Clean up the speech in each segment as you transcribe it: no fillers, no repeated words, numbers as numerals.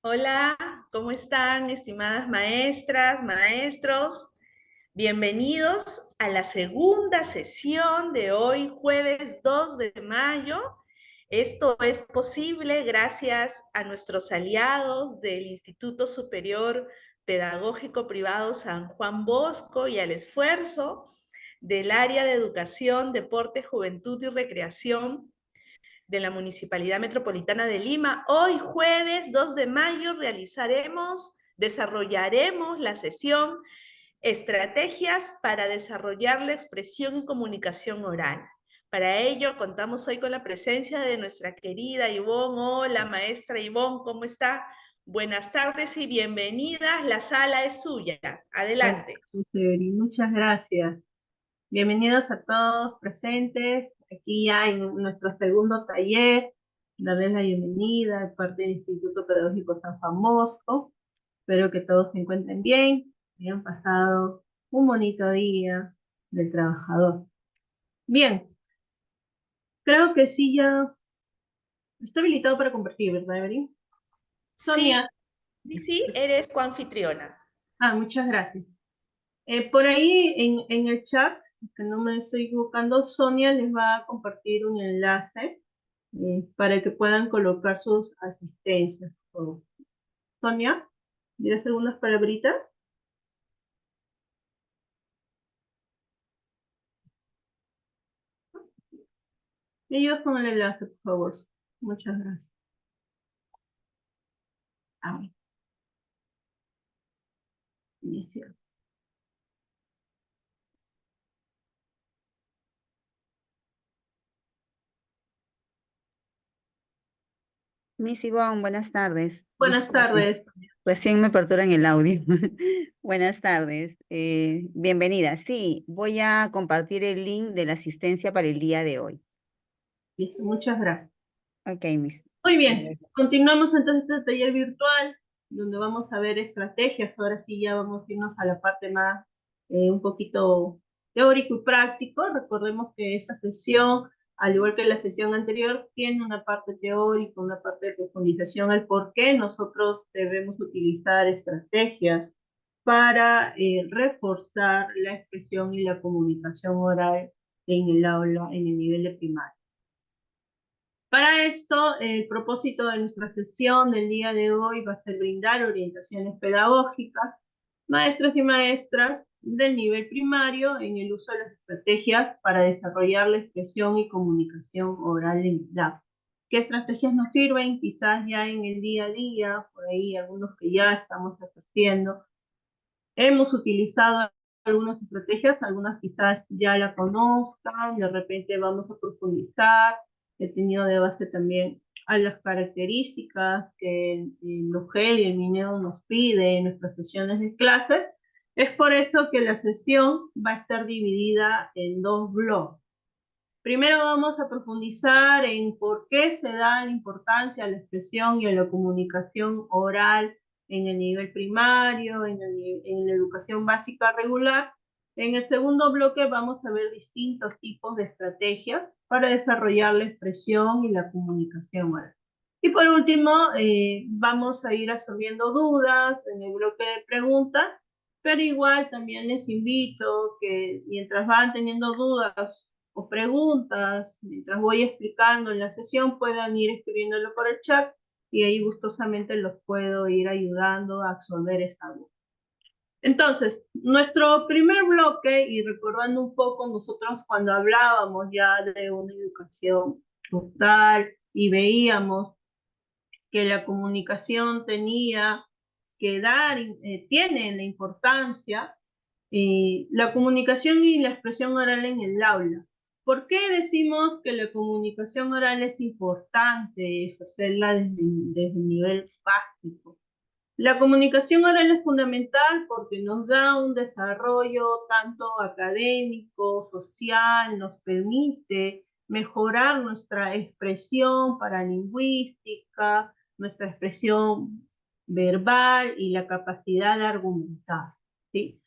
Hola, ¿cómo están, estimadas maestras, maestros? Bienvenidos a la segunda sesión de hoy, jueves 2 de mayo. Esto es posible gracias a nuestros aliados del Instituto Superior Pedagógico Privado San Juan Bosco y al esfuerzo del área de Educación, Deporte, Juventud y Recreación de la Municipalidad Metropolitana de Lima. Hoy, jueves 2 de mayo, desarrollaremos la sesión Estrategias para desarrollar la expresión y comunicación oral. Para ello, contamos hoy con la presencia de nuestra querida Ivonne. Hola, maestra Ivonne, ¿cómo está? Buenas tardes y bienvenidas. La sala es suya. Hola, Adelante. Severi, muchas gracias. Bienvenidos a todos presentes. Aquí ya en nuestro segundo taller. Darles la bienvenida de parte del Instituto Pedagógico San Juan Bosco. Espero que todos se encuentren bien, hayan pasado un bonito día del trabajador. Bien, creo que sí ya está habilitado para compartir, ¿verdad, Evelyn? Sí, Sonia, sí, sí, eres coanfitriona. muchas gracias. Por ahí en el chat, que no me estoy equivocando, Sonia les va a compartir un enlace para que puedan colocar sus asistencias. Sonia, ¿dirás algunas palabritas? Me ayudas con el enlace, por favor. Muchas gracias. Ah, inicio. Miss Ivonne, buenas tardes. Buenas Disculpe, tardes. recién me aperturan el audio. Buenas tardes. Bienvenida. Sí, voy a compartir el link de la asistencia para el día de hoy. Listo, muchas gracias. Ok, Miss. Muy La bien, dejo. continuamos entonces este taller virtual, donde vamos a ver estrategias. Ahora sí ya vamos a irnos a la parte más, un poquito teórico y práctico. Recordemos que esta sesión, al igual que la sesión anterior, tiene una parte teórica, una parte de profundización, el por qué nosotros debemos utilizar estrategias para reforzar la expresión y la comunicación oral en el aula, en el nivel de primaria. Para esto, el propósito de nuestra sesión del día de hoy va a ser brindar orientaciones pedagógicas, maestros y maestras del nivel primario en el uso de las estrategias para desarrollar la expresión y comunicación oral en el aula. ¿Qué estrategias nos sirven? Quizás ya en el día a día, por ahí algunos que ya estamos ejerciendo. Hemos utilizado algunas estrategias, algunas quizás ya la conozcan, de repente vamos a profundizar. He tenido de base también a las características que el UGEL y el MINEO nos pide en nuestras sesiones de clases. Es por eso que la sesión va a estar dividida en dos bloques. Primero vamos a profundizar en por qué se da la importancia a la expresión y a la comunicación oral en el nivel primario, en la educación básica regular. En el segundo bloque vamos a ver distintos tipos de estrategias para desarrollar la expresión y la comunicación oral. Y por último, vamos a ir absorbiendo dudas en el bloque de preguntas, pero igual también les invito que mientras van teniendo dudas o preguntas, mientras voy explicando en la sesión, puedan ir escribiéndolo por el chat y ahí gustosamente los puedo ir ayudando a absolver esta duda. Entonces, nuestro primer bloque, y recordando un poco nosotros cuando hablábamos ya de una educación total y veíamos que la comunicación tenía que dar, tiene la importancia, la comunicación y la expresión oral en el aula. ¿Por qué decimos que la comunicación oral es importante ejercerla desde el nivel básico? La comunicación oral es fundamental porque nos da un desarrollo tanto académico, social, nos permite mejorar nuestra expresión paralingüística, nuestra expresión verbal y la capacidad de argumentar, ¿sí?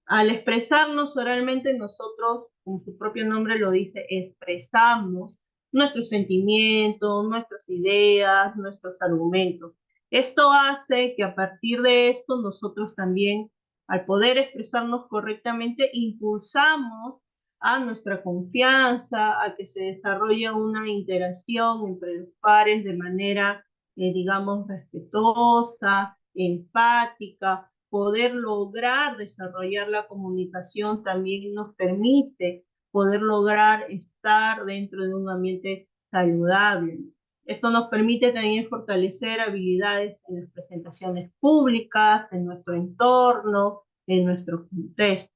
Al expresarnos oralmente, nosotros, como su propio nombre lo dice, expresamos nuestros sentimientos, nuestras ideas, nuestros argumentos. Esto hace que a partir de esto nosotros también, al poder expresarnos correctamente, impulsamos a nuestra confianza, a que se desarrolle una interacción entre los pares de manera, digamos, respetuosa, empática. Poder lograr desarrollar la comunicación también nos permite poder lograr estar dentro de un ambiente saludable. Esto nos permite también fortalecer habilidades en las presentaciones públicas, en nuestro entorno, en nuestro contexto.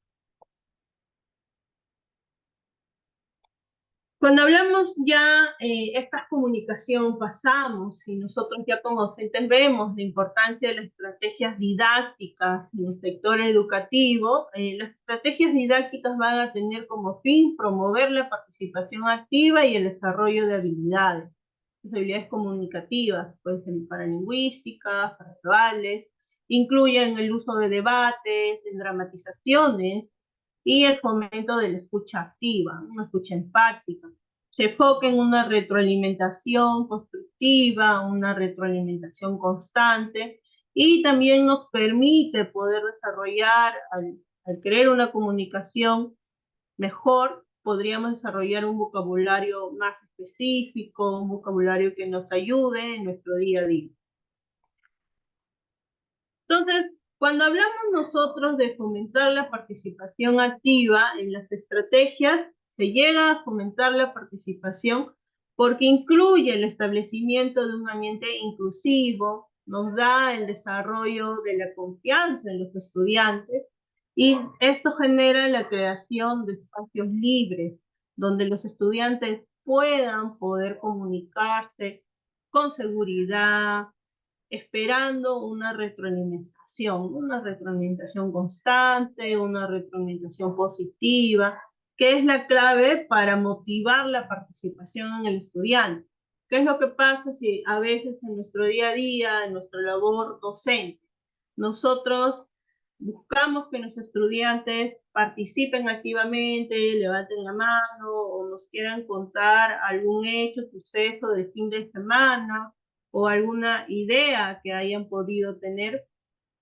Cuando hablamos ya esta comunicación, pasamos y nosotros ya como docentes vemos la importancia de las estrategias didácticas en el sector educativo. Las estrategias didácticas van a tener como fin promover la participación activa y el desarrollo de habilidades. Las habilidades comunicativas, pueden ser paralingüísticas, verbales, incluyen el uso de debates, en dramatizaciones, y el fomento de la escucha activa, una escucha empática. Se enfoca en una retroalimentación constructiva, una retroalimentación constante, y también nos permite poder desarrollar, al crear una comunicación mejor, podríamos desarrollar un vocabulario más específico, un vocabulario que nos ayude en nuestro día a día. Entonces, cuando hablamos nosotros de fomentar la participación activa en las estrategias, se llega a fomentar la participación porque incluye el establecimiento de un ambiente inclusivo, nos da el desarrollo de la confianza en los estudiantes, y esto genera la creación de espacios libres donde los estudiantes puedan poder comunicarse con seguridad, esperando una retroalimentación constante, una retroalimentación positiva, que es la clave para motivar la participación en el estudiante. ¿Qué es lo que pasa si a veces en nuestro día a día, en nuestra labor docente, nosotros buscamos que nuestros estudiantes participen activamente, levanten la mano o nos quieran contar algún hecho, suceso de fin de semana o alguna idea que hayan podido tener,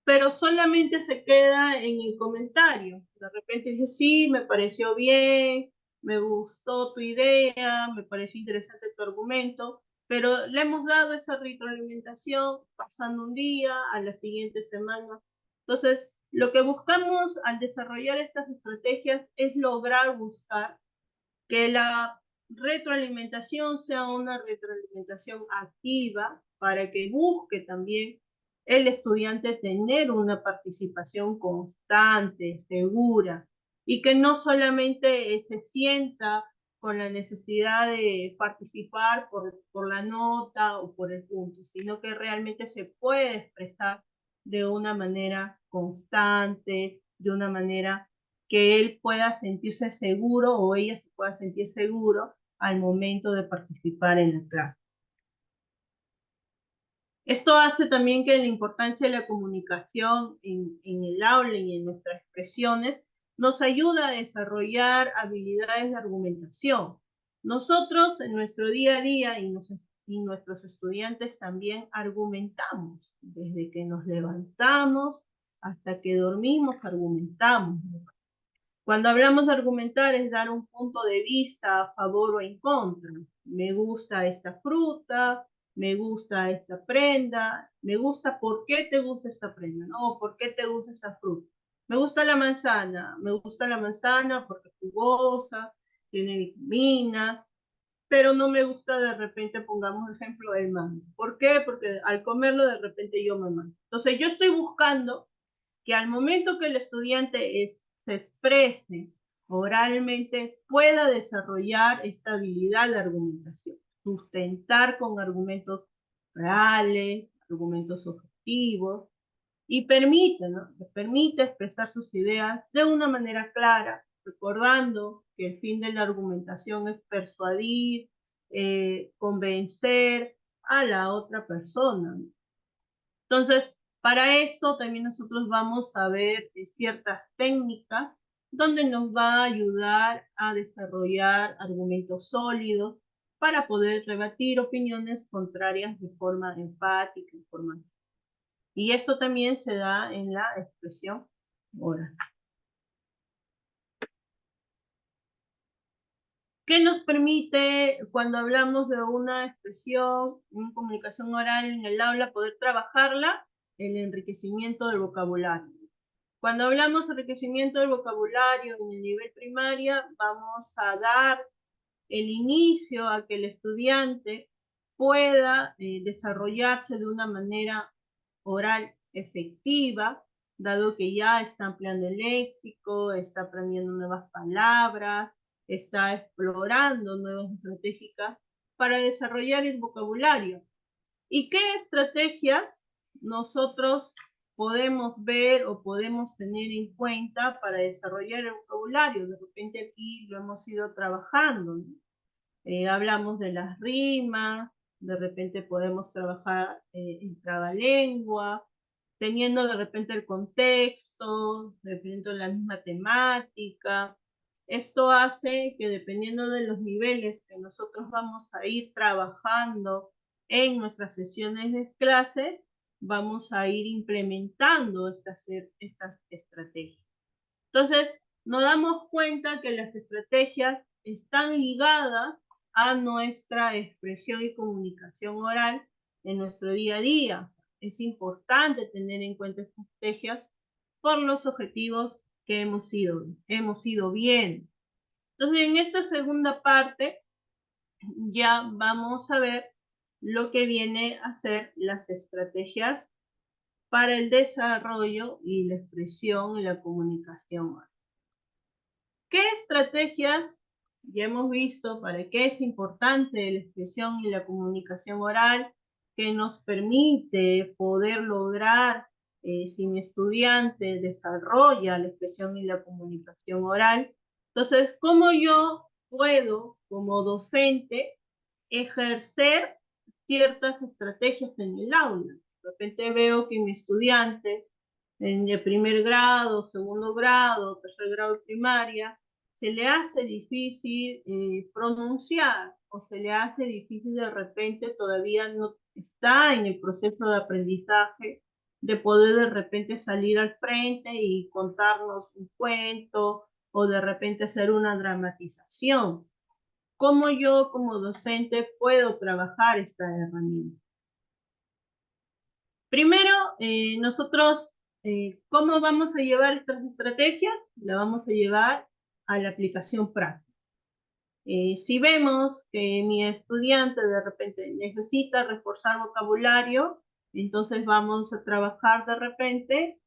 pero solamente se queda en el comentario? De repente dice, sí, me pareció bien, me gustó tu idea, me pareció interesante tu argumento, pero le hemos dado esa retroalimentación pasando un día, a la siguiente semana. Entonces, lo que buscamos al desarrollar estas estrategias es lograr buscar que la retroalimentación sea una retroalimentación activa para que busque también el estudiante tener una participación constante, segura, y que no solamente se sienta con la necesidad de participar por la nota o por el punto, sino que realmente se puede expresar de una manera constante, de una manera que él pueda sentirse seguro o ella se pueda sentir seguro al momento de participar en la clase. Esto hace también que la importancia de la comunicación en el aula y en nuestras expresiones nos ayuda a desarrollar habilidades de argumentación. Nosotros en nuestro día a día y nuestros estudiantes también argumentamos. Desde que nos levantamos hasta que dormimos, argumentamos. Cuando hablamos de argumentar es dar un punto de vista a favor o en contra. Me gusta esta fruta, me gusta esta prenda, me gusta por qué te gusta esta prenda, ¿no? ¿Por qué te gusta esta fruta? Me gusta la manzana porque es jugosa, tiene vitaminas, pero no me gusta de repente, pongamos ejemplo, el mango. ¿Por qué? Porque al comerlo de repente yo me mango. Entonces yo estoy buscando que al momento que el estudiante se exprese oralmente pueda desarrollar esta habilidad de argumentación, sustentar con argumentos reales, argumentos objetivos, y permite, ¿no? Permite expresar sus ideas de una manera clara, recordando que el fin de la argumentación es persuadir, convencer a la otra persona. Entonces, para esto también nosotros vamos a ver ciertas técnicas donde nos va a ayudar a desarrollar argumentos sólidos para poder rebatir opiniones contrarias de forma empática, de forma Y esto también se da en la expresión oral. ¿Qué nos permite cuando hablamos de una expresión, una comunicación oral en el aula, poder trabajarla? El enriquecimiento del vocabulario. Cuando hablamos de enriquecimiento del vocabulario en el nivel primaria, vamos a dar el inicio a que el estudiante pueda desarrollarse de una manera oral efectiva, dado que ya está ampliando el léxico, está aprendiendo nuevas palabras, está explorando nuevas estrategias para desarrollar el vocabulario. ¿Y qué estrategias nosotros podemos ver o podemos tener en cuenta para desarrollar el vocabulario? De repente aquí lo hemos ido trabajando, ¿no? Hablamos de las rimas, de repente podemos trabajar en trabalengua, teniendo de repente el contexto, dependiendo de la misma temática. Esto hace que dependiendo de los niveles que nosotros vamos a ir trabajando en nuestras sesiones de clases, vamos a ir implementando estas estrategias. Entonces, nos damos cuenta que las estrategias están ligadas a nuestra expresión y comunicación oral en nuestro día a día. Es importante tener en cuenta estas estrategias por los objetivos que hemos ido viendo. Entonces, en esta segunda parte ya vamos a ver lo que viene a ser las estrategias para el desarrollo y la expresión y la comunicación oral. ¿Qué estrategias ya hemos visto para qué es importante la expresión y la comunicación oral que nos permite poder lograr si mi estudiante desarrolla la expresión y la comunicación oral? Entonces, ¿cómo yo puedo, como docente, ejercer ciertas estrategias en el aula? De repente veo que mi estudiante en el primer grado, segundo grado, tercer grado de primaria, se le hace difícil pronunciar o se le hace difícil de repente, todavía no está en el proceso de aprendizaje de poder de repente salir al frente y contarnos un cuento o de repente hacer una dramatización. ¿Cómo yo como docente puedo trabajar esta herramienta? Primero, nosotros, ¿cómo vamos a llevar estas estrategias? La vamos a llevar a la aplicación práctica. Si vemos que mi estudiante de repente necesita reforzar vocabulario, entonces vamos a trabajar de repente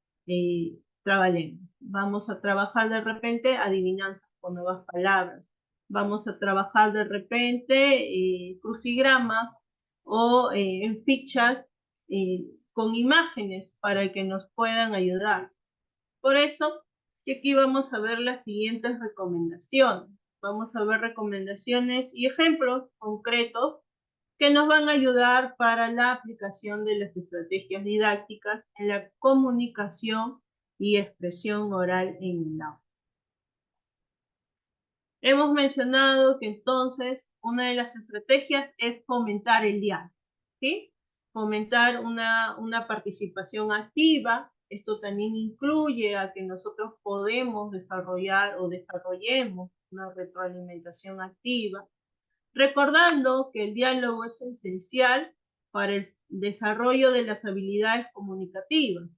trabalengua. Vamos a trabajar de repente adivinanzas con nuevas palabras. Vamos a trabajar de repente crucigramas o en fichas con imágenes para que nos puedan ayudar. Por eso, aquí vamos a ver las siguientes recomendaciones. Vamos a ver recomendaciones y ejemplos concretos que nos van a ayudar para la aplicación de las estrategias didácticas en la comunicación y expresión oral en el aula. Hemos mencionado que entonces una de las estrategias es fomentar el diálogo, ¿sí? Fomentar una participación activa. Esto también incluye a que nosotros podemos desarrollar o desarrollemos una retroalimentación activa, recordando que el diálogo es esencial para el desarrollo de las habilidades comunicativas.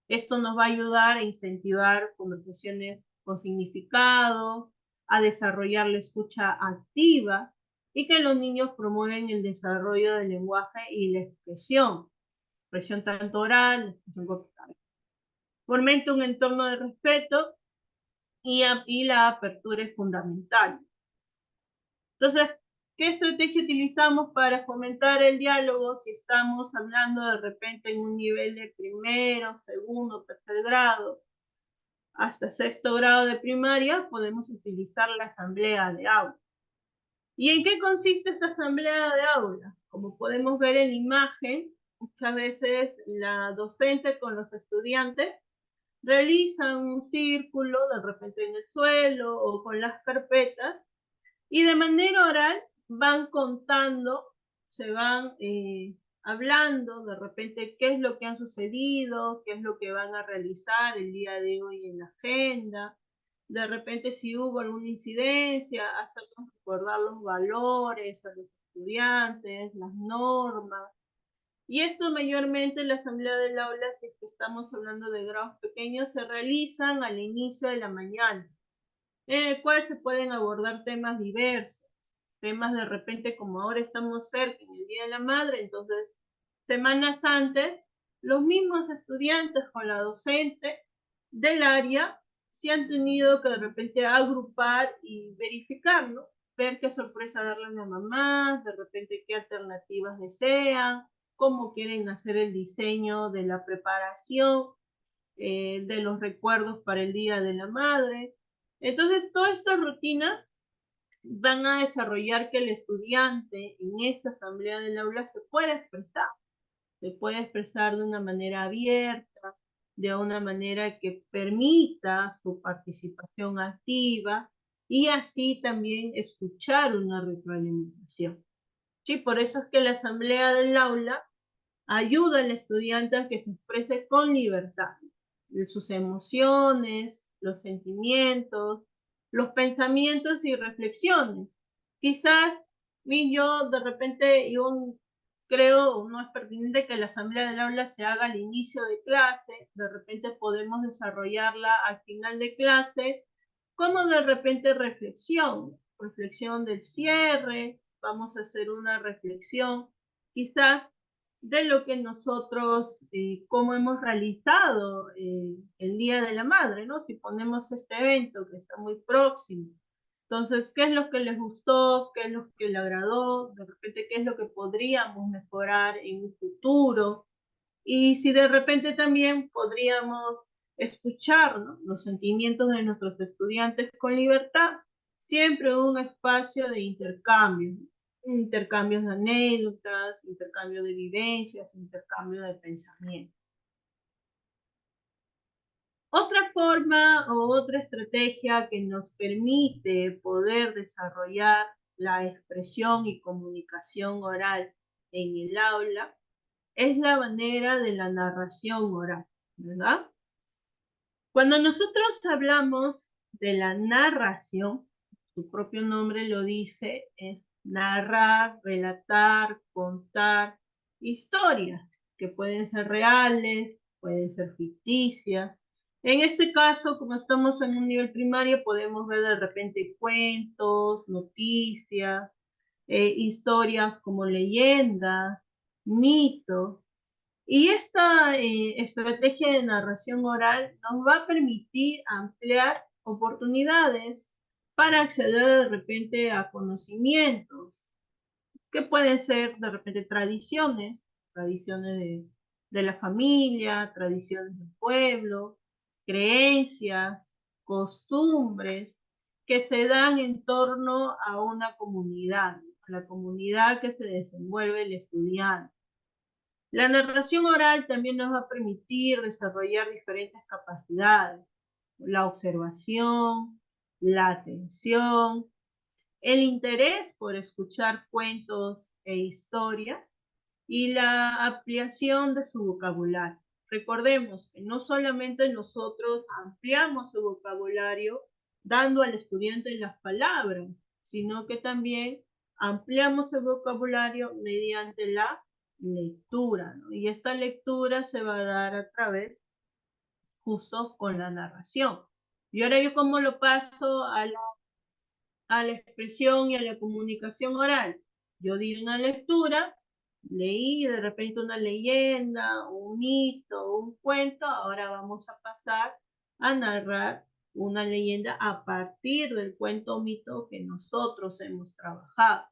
Esto nos va a ayudar a incentivar conversaciones con significado, a desarrollar la escucha activa y que los niños promueven el desarrollo del lenguaje y la expresión tanto oral, expresión corporal. Fomenta un entorno de respeto y la apertura es fundamental. Entonces, ¿qué estrategia utilizamos para fomentar el diálogo si estamos hablando de repente en un nivel de primero, segundo, tercer grado? Hasta sexto grado de primaria podemos utilizar la asamblea de aula. ¿Y en qué consiste esta asamblea de aula? Como podemos ver en la imagen, muchas veces la docente con los estudiantes realizan un círculo de repente en el suelo o con las carpetas y de manera oral van contando, se van hablando de repente qué es lo que han sucedido, qué es lo que van a realizar el día de hoy en la agenda, de repente si hubo alguna incidencia, hacernos recordar los valores a los estudiantes, las normas. Y esto mayormente en la asamblea del aula, si es que estamos hablando de grados pequeños, se realizan al inicio de la mañana, en el cual se pueden abordar temas diversos, temas de repente como ahora estamos cerca en el Día de la Madre, entonces semanas antes, los mismos estudiantes con la docente del área se han tenido que de repente agrupar y verificar, ¿no? Ver qué sorpresa darle a la mamá, de repente qué alternativas desean, cómo quieren hacer el diseño de la preparación, de los recuerdos para el Día de la Madre. Entonces, toda esta rutina van a desarrollar que el estudiante en esta asamblea del aula se puede expresar de una manera abierta, de una manera que permita su participación activa y así también escuchar una retroalimentación. Sí, por eso es que la asamblea del aula ayuda al estudiante a que se exprese con libertad de sus emociones, los sentimientos, los pensamientos y reflexiones. Quizás yo de repente yo creo no es pertinente que la asamblea del aula se haga al inicio de clase, de repente podemos desarrollarla al final de clase, como de repente reflexión del cierre, vamos a hacer una reflexión quizás de lo que nosotros, cómo hemos realizado el Día de la Madre, ¿no? Si ponemos este evento que está muy próximo. Entonces, ¿qué es lo que les gustó? ¿Qué es lo que le agradó? De repente, ¿qué es lo que podríamos mejorar en un futuro? Y si de repente también podríamos escuchar, ¿no?, los sentimientos de nuestros estudiantes con libertad, siempre un espacio de intercambio, intercambios de anécdotas, intercambio de vivencias, intercambio de pensamientos. Otra forma o otra estrategia que nos permite poder desarrollar la expresión y comunicación oral en el aula es la manera de la narración oral, ¿verdad? Cuando nosotros hablamos de la narración, su propio nombre lo dice, es narrar, relatar, contar historias que pueden ser reales, pueden ser ficticias. En este caso, como estamos en un nivel primario, podemos ver de repente cuentos, noticias, historias como leyendas, mitos. Y esta estrategia de narración oral nos va a permitir ampliar oportunidades para acceder de repente a conocimientos que pueden ser de repente tradiciones de la familia, tradiciones del pueblo, creencias, costumbres que se dan en torno a una comunidad, a la comunidad que se desenvuelve el estudiante. La narración oral también nos va a permitir desarrollar diferentes capacidades, la observación, la atención, el interés por escuchar cuentos e historias y la ampliación de su vocabulario. Recordemos que no solamente nosotros ampliamos su vocabulario dando al estudiante las palabras, sino que también ampliamos el vocabulario mediante la lectura, ¿no? Y esta lectura se va a dar a través justo con la narración. Y ahora yo cómo lo paso a la expresión y a la comunicación oral. Yo di una lectura, leí de repente una leyenda, un mito, un cuento, ahora vamos a pasar a narrar una leyenda a partir del cuento o mito que nosotros hemos trabajado.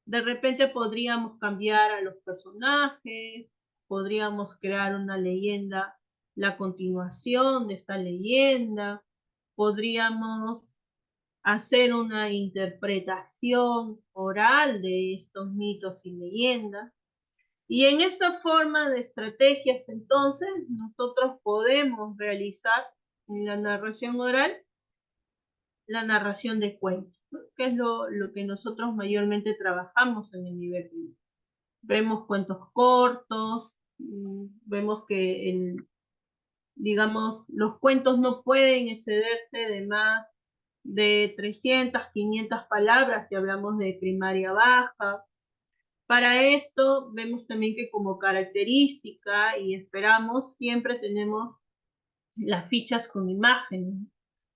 De repente podríamos cambiar a los personajes, podríamos crear una leyenda, la continuación de esta leyenda, podríamos hacer una interpretación oral de estos mitos y leyendas. Y en esta forma de estrategias, entonces, nosotros podemos realizar en la narración oral la narración de cuentos, ¿no?, que es lo que nosotros mayormente trabajamos en el nivel 1. vemos cuentos cortos, vemos que digamos, los cuentos no pueden excederse de más de 300, 500 palabras si hablamos de primaria baja. Para esto vemos también que como característica y esperamos siempre tenemos las fichas con imágenes.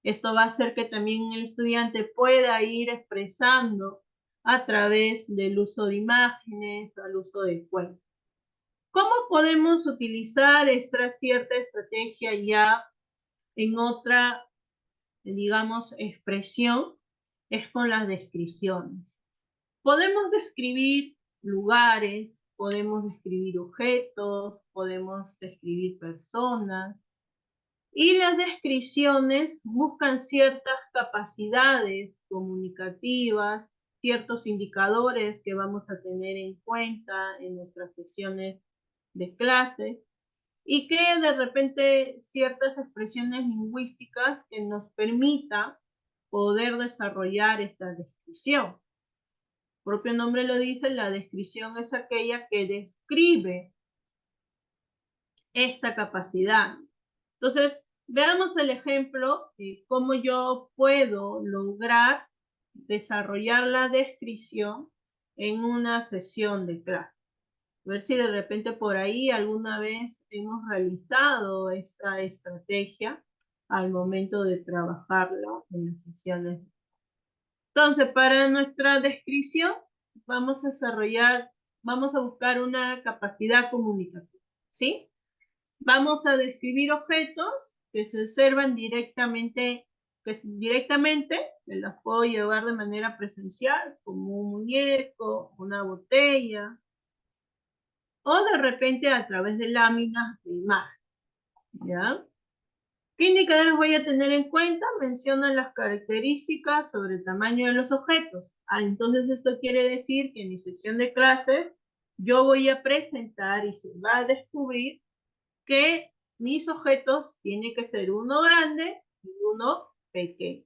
Esto va a hacer que también el estudiante pueda ir expresando a través del uso de imágenes, al uso de cuentos. ¿Cómo podemos utilizar esta cierta estrategia ya en otra, digamos, expresión? Es con las descripciones. Podemos describir lugares, podemos describir objetos, podemos describir personas, y las descripciones buscan ciertas capacidades comunicativas, ciertos indicadores que vamos a tener en cuenta en nuestras sesiones de clase, y que de repente ciertas expresiones lingüísticas que nos permita poder desarrollar esta descripción. El propio nombre lo dice, la descripción es aquella que describe esta capacidad. Entonces, veamos el ejemplo de cómo yo puedo lograr desarrollar la descripción en una sesión de clase. A ver si de repente por ahí alguna vez hemos realizado esta estrategia al momento de trabajarla en las sesiones. Entonces, para nuestra descripción vamos a buscar una capacidad comunicativa, ¿sí? Vamos a describir objetos que se observan directamente, que las puedo llevar de manera presencial, como un muñeco, una botella, o de repente a través de láminas de imagen, ¿ya? ¿Qué indicadores voy a tener en cuenta? Mencionan las características sobre el tamaño de los objetos. Entonces esto quiere decir que en mi sesión de clases yo voy a presentar y se va a descubrir que mis objetos tienen que ser uno grande y uno pequeño.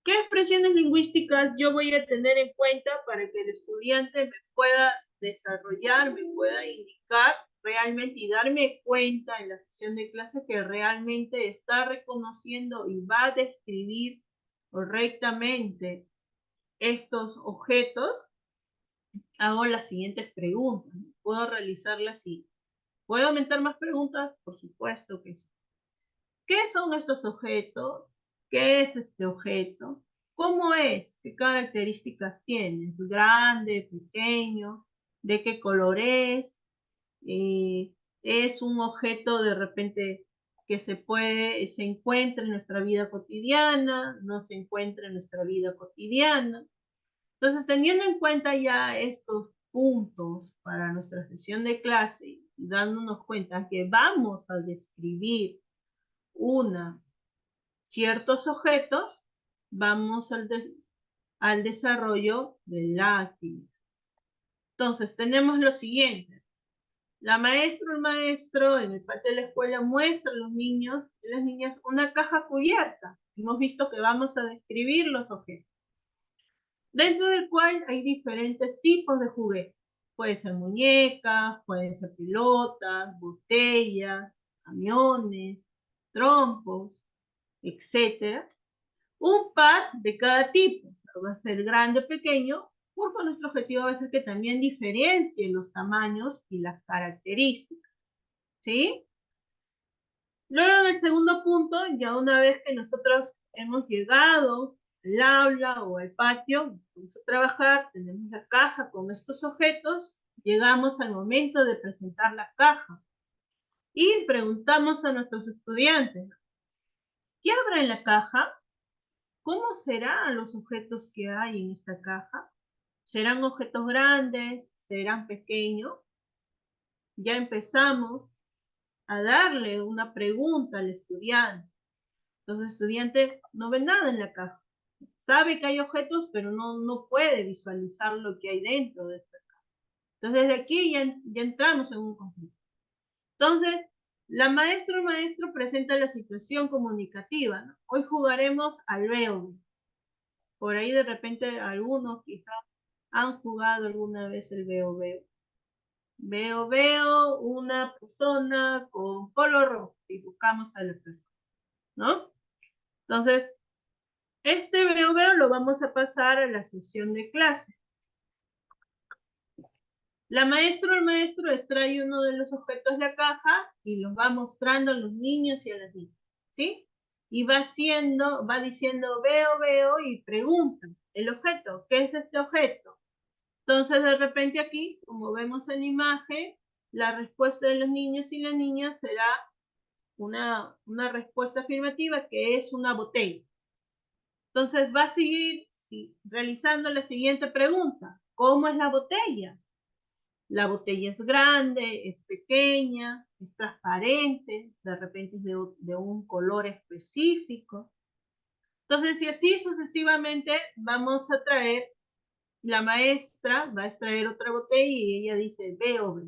¿Qué expresiones lingüísticas yo voy a tener en cuenta para que el estudiante me pueda desarrollar, me pueda indicar realmente y darme cuenta en la sesión de clase que realmente está reconociendo y va a describir correctamente estos objetos? Hago las siguientes preguntas. Puedo realizarlas así. ¿Puedo aumentar más preguntas? Por supuesto que sí. ¿Qué son estos objetos? ¿Qué es este objeto? ¿Cómo es? ¿Qué características tiene? ¿Es grande, pequeño? ¿De qué color es? ¿Es un objeto de repente que se encuentra en nuestra vida cotidiana? ¿No se encuentra en nuestra vida cotidiana? Entonces, teniendo en cuenta ya estos puntos para nuestra sesión de clase y dándonos cuenta que vamos a describir ciertos objetos, vamos al desarrollo de la actividad. Entonces, tenemos lo siguiente. La maestra o el maestro en el patio de la escuela muestra a los niños y las niñas una caja cubierta. Hemos visto que vamos a describir los objetos, dentro del cual hay diferentes tipos de juguetes. Pueden ser muñecas, pueden ser pelotas, botellas, camiones, trompos, etcétera. Un pad de cada tipo, va a ser grande o pequeño, porque nuestro objetivo va a ser que también diferencie los tamaños y las características, ¿sí? Luego, en el segundo punto, ya una vez que nosotros hemos llegado al aula o al patio, vamos a trabajar, tenemos la caja con estos objetos, llegamos al momento de presentar la caja y preguntamos a nuestros estudiantes, ¿qué habrá en la caja? ¿Cómo serán los objetos que hay en esta caja? ¿Serán objetos grandes? ¿Serán pequeños? Ya empezamos a darle una pregunta al estudiante. Entonces el estudiante no ve nada en la caja. Sabe que hay objetos, pero no puede visualizar lo que hay dentro de esta caja. Entonces desde aquí ya entramos en un conflicto. Entonces, la maestra o maestro presenta la situación comunicativa, ¿no? Hoy jugaremos al veo. Por ahí de repente algunos quizás ¿Han jugado alguna vez el veo veo? Veo una persona con color rojo y buscamos a la persona, ¿no? Entonces, este veo lo vamos a pasar a la sesión de clase. La maestra o el maestro extrae uno de los objetos de la caja y los va mostrando a los niños y a las niñas, ¿sí? Y va diciendo veo y pregunta el objeto, ¿qué es este objeto? Entonces de repente aquí, como vemos en la imagen, la respuesta de los niños y las niñas será una respuesta afirmativa que es una botella. Entonces va a seguir realizando la siguiente pregunta, ¿cómo es la botella? La botella es grande, es pequeña, es transparente, de repente es de un color específico. Entonces, si así sucesivamente vamos a traer, la maestra va a extraer otra botella y ella dice veo.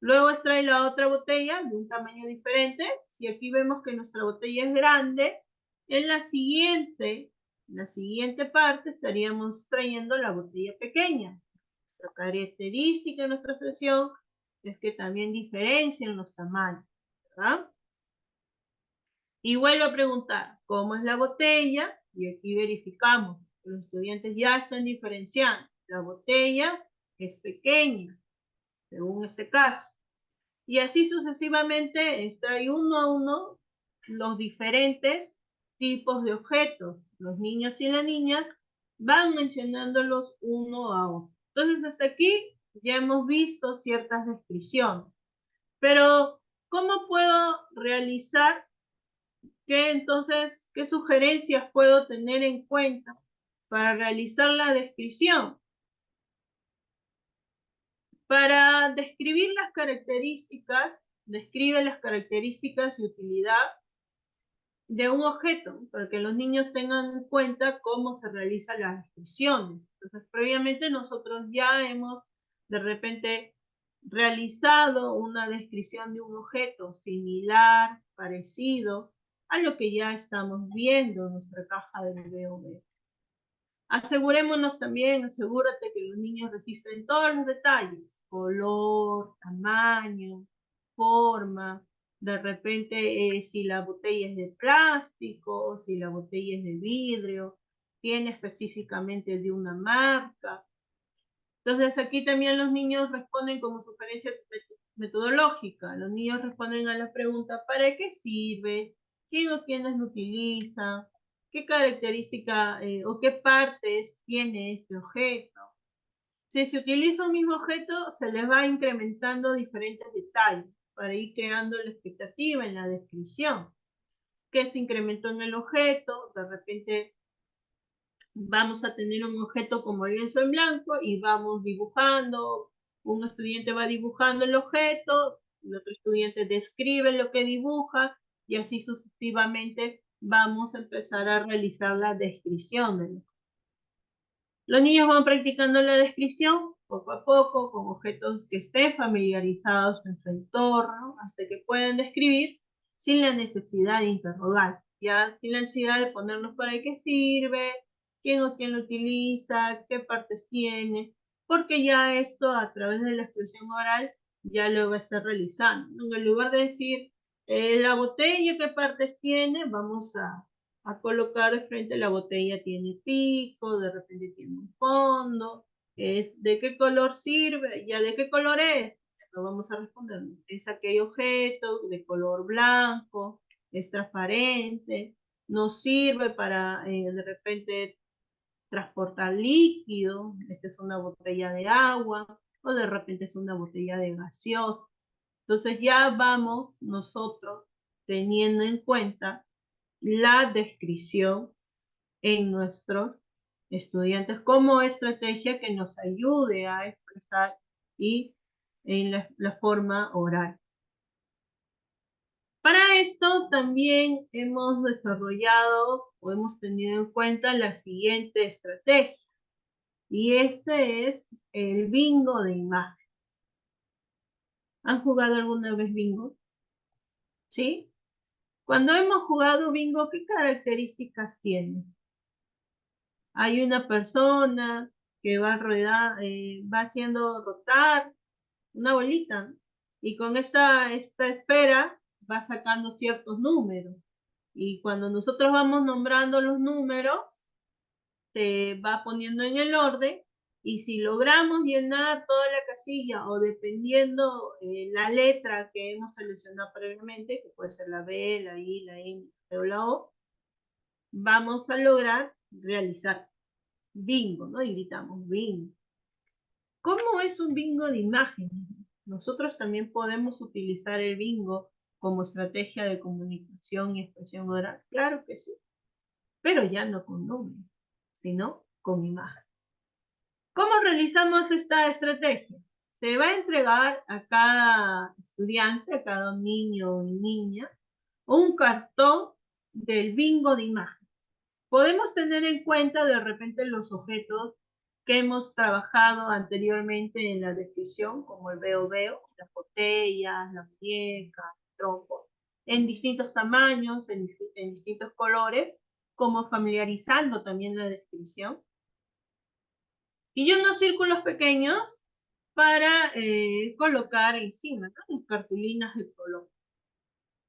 Luego extrae la otra botella de un tamaño diferente. Si aquí vemos que nuestra botella es grande, en la siguiente parte estaríamos trayendo la botella pequeña. La característica de nuestra expresión es que también diferencian los tamaños, ¿verdad? Y vuelvo a preguntar, ¿cómo es la botella? Y aquí verificamos que los estudiantes ya están diferenciando. La botella es pequeña, según este caso. Y así sucesivamente extrae uno a uno los diferentes tipos de objetos. Los niños y las niñas van mencionándolos uno a uno. Entonces, hasta aquí ya hemos visto ciertas descripciones. Pero, ¿cómo puedo realizar qué sugerencias puedo tener en cuenta para realizar la descripción? Para describir las características, describe las características y utilidad de un objeto, para que los niños tengan en cuenta cómo se realizan las descripciones. Entonces, previamente nosotros ya hemos de repente realizado una descripción de un objeto similar, parecido a lo que ya estamos viendo en nuestra caja de VOV. Asegurémonos también, asegúrate que los niños registren todos los detalles, color, tamaño, forma, de repente si la botella es de plástico, si la botella es de vidrio, tiene específicamente de una marca. Entonces aquí también los niños responden como sugerencia metodológica. Los niños responden a la pregunta, ¿para qué sirve? ¿Quién o quiénes lo utilizan? ¿Qué característica o qué partes tiene este objeto? Si se utiliza un mismo objeto, se les va incrementando diferentes detalles para ir creando la expectativa en la descripción. ¿Qué se incrementó en el objeto? De repente vamos a tener un objeto como lienzo en blanco y vamos dibujando. Un estudiante va dibujando el objeto, el otro estudiante describe lo que dibuja y así sucesivamente vamos a empezar a realizar la descripción del objeto. Los niños van practicando la descripción poco a poco con objetos que estén familiarizados en su entorno hasta que puedan describir sin la necesidad de interrogar, ya sin la necesidad de ponernos para qué sirve, quién o quién lo utiliza, qué partes tiene, porque ya esto a través de la expresión oral ya lo va a estar realizando. En lugar de decir la botella qué partes tiene, vamos a colocar de frente la botella tiene pico, de repente tiene un fondo, de qué color sirve, ya de qué color es, no vamos a responder, es aquel objeto de color blanco, es transparente, nos sirve para de repente transportar líquido, esta es una botella de agua, o de repente es una botella de gaseosa. Entonces ya vamos nosotros teniendo en cuenta la descripción en nuestros estudiantes como estrategia que nos ayude a expresar y en la forma oral. Para esto también hemos desarrollado o hemos tenido en cuenta la siguiente estrategia y este es el bingo de imagen. ¿Han jugado alguna vez bingo? ¿Sí? Cuando hemos jugado bingo, ¿qué características tiene? Hay una persona que va va haciendo rotar una bolita, y con esta esfera va sacando ciertos números. Y cuando nosotros vamos nombrando los números, se va poniendo en el orden, y si logramos llenar toda la casilla, o dependiendo la letra que hemos seleccionado previamente, que puede ser la B, la I, la N o la O, vamos a lograr realizar bingo, ¿no? Y gritamos bingo. ¿Cómo es un bingo de imágenes? Nosotros también podemos utilizar el bingo como estrategia de comunicación y expresión oral. Claro que sí, pero ya no con números, sino con imágenes. ¿Cómo realizamos esta estrategia? Se va a entregar a cada estudiante, a cada niño y niña, un cartón del bingo de imágenes. Podemos tener en cuenta de repente los objetos que hemos trabajado anteriormente en la descripción, como el veo, las botellas, la muñeca, el trompo, en distintos tamaños, en distintos colores, como familiarizando también la descripción. Y unos círculos pequeños para colocar encima, ¿no? Cartulinas de color.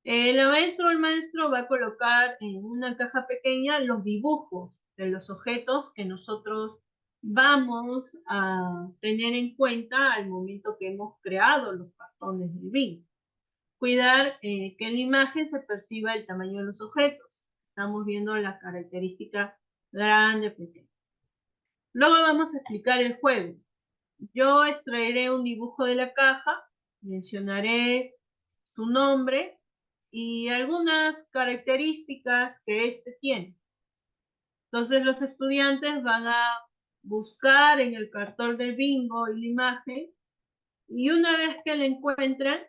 La maestra o el maestro va a colocar en una caja pequeña los dibujos de los objetos que nosotros vamos a tener en cuenta al momento que hemos creado los cartones del bingo. Cuidar que en la imagen se perciba el tamaño de los objetos. Estamos viendo la característica grande, pequeña. Luego vamos a explicar el juego. Yo extraeré un dibujo de la caja, mencionaré su nombre y algunas características que este tiene. Entonces los estudiantes van a buscar en el cartón del bingo y la imagen, y una vez que la encuentren,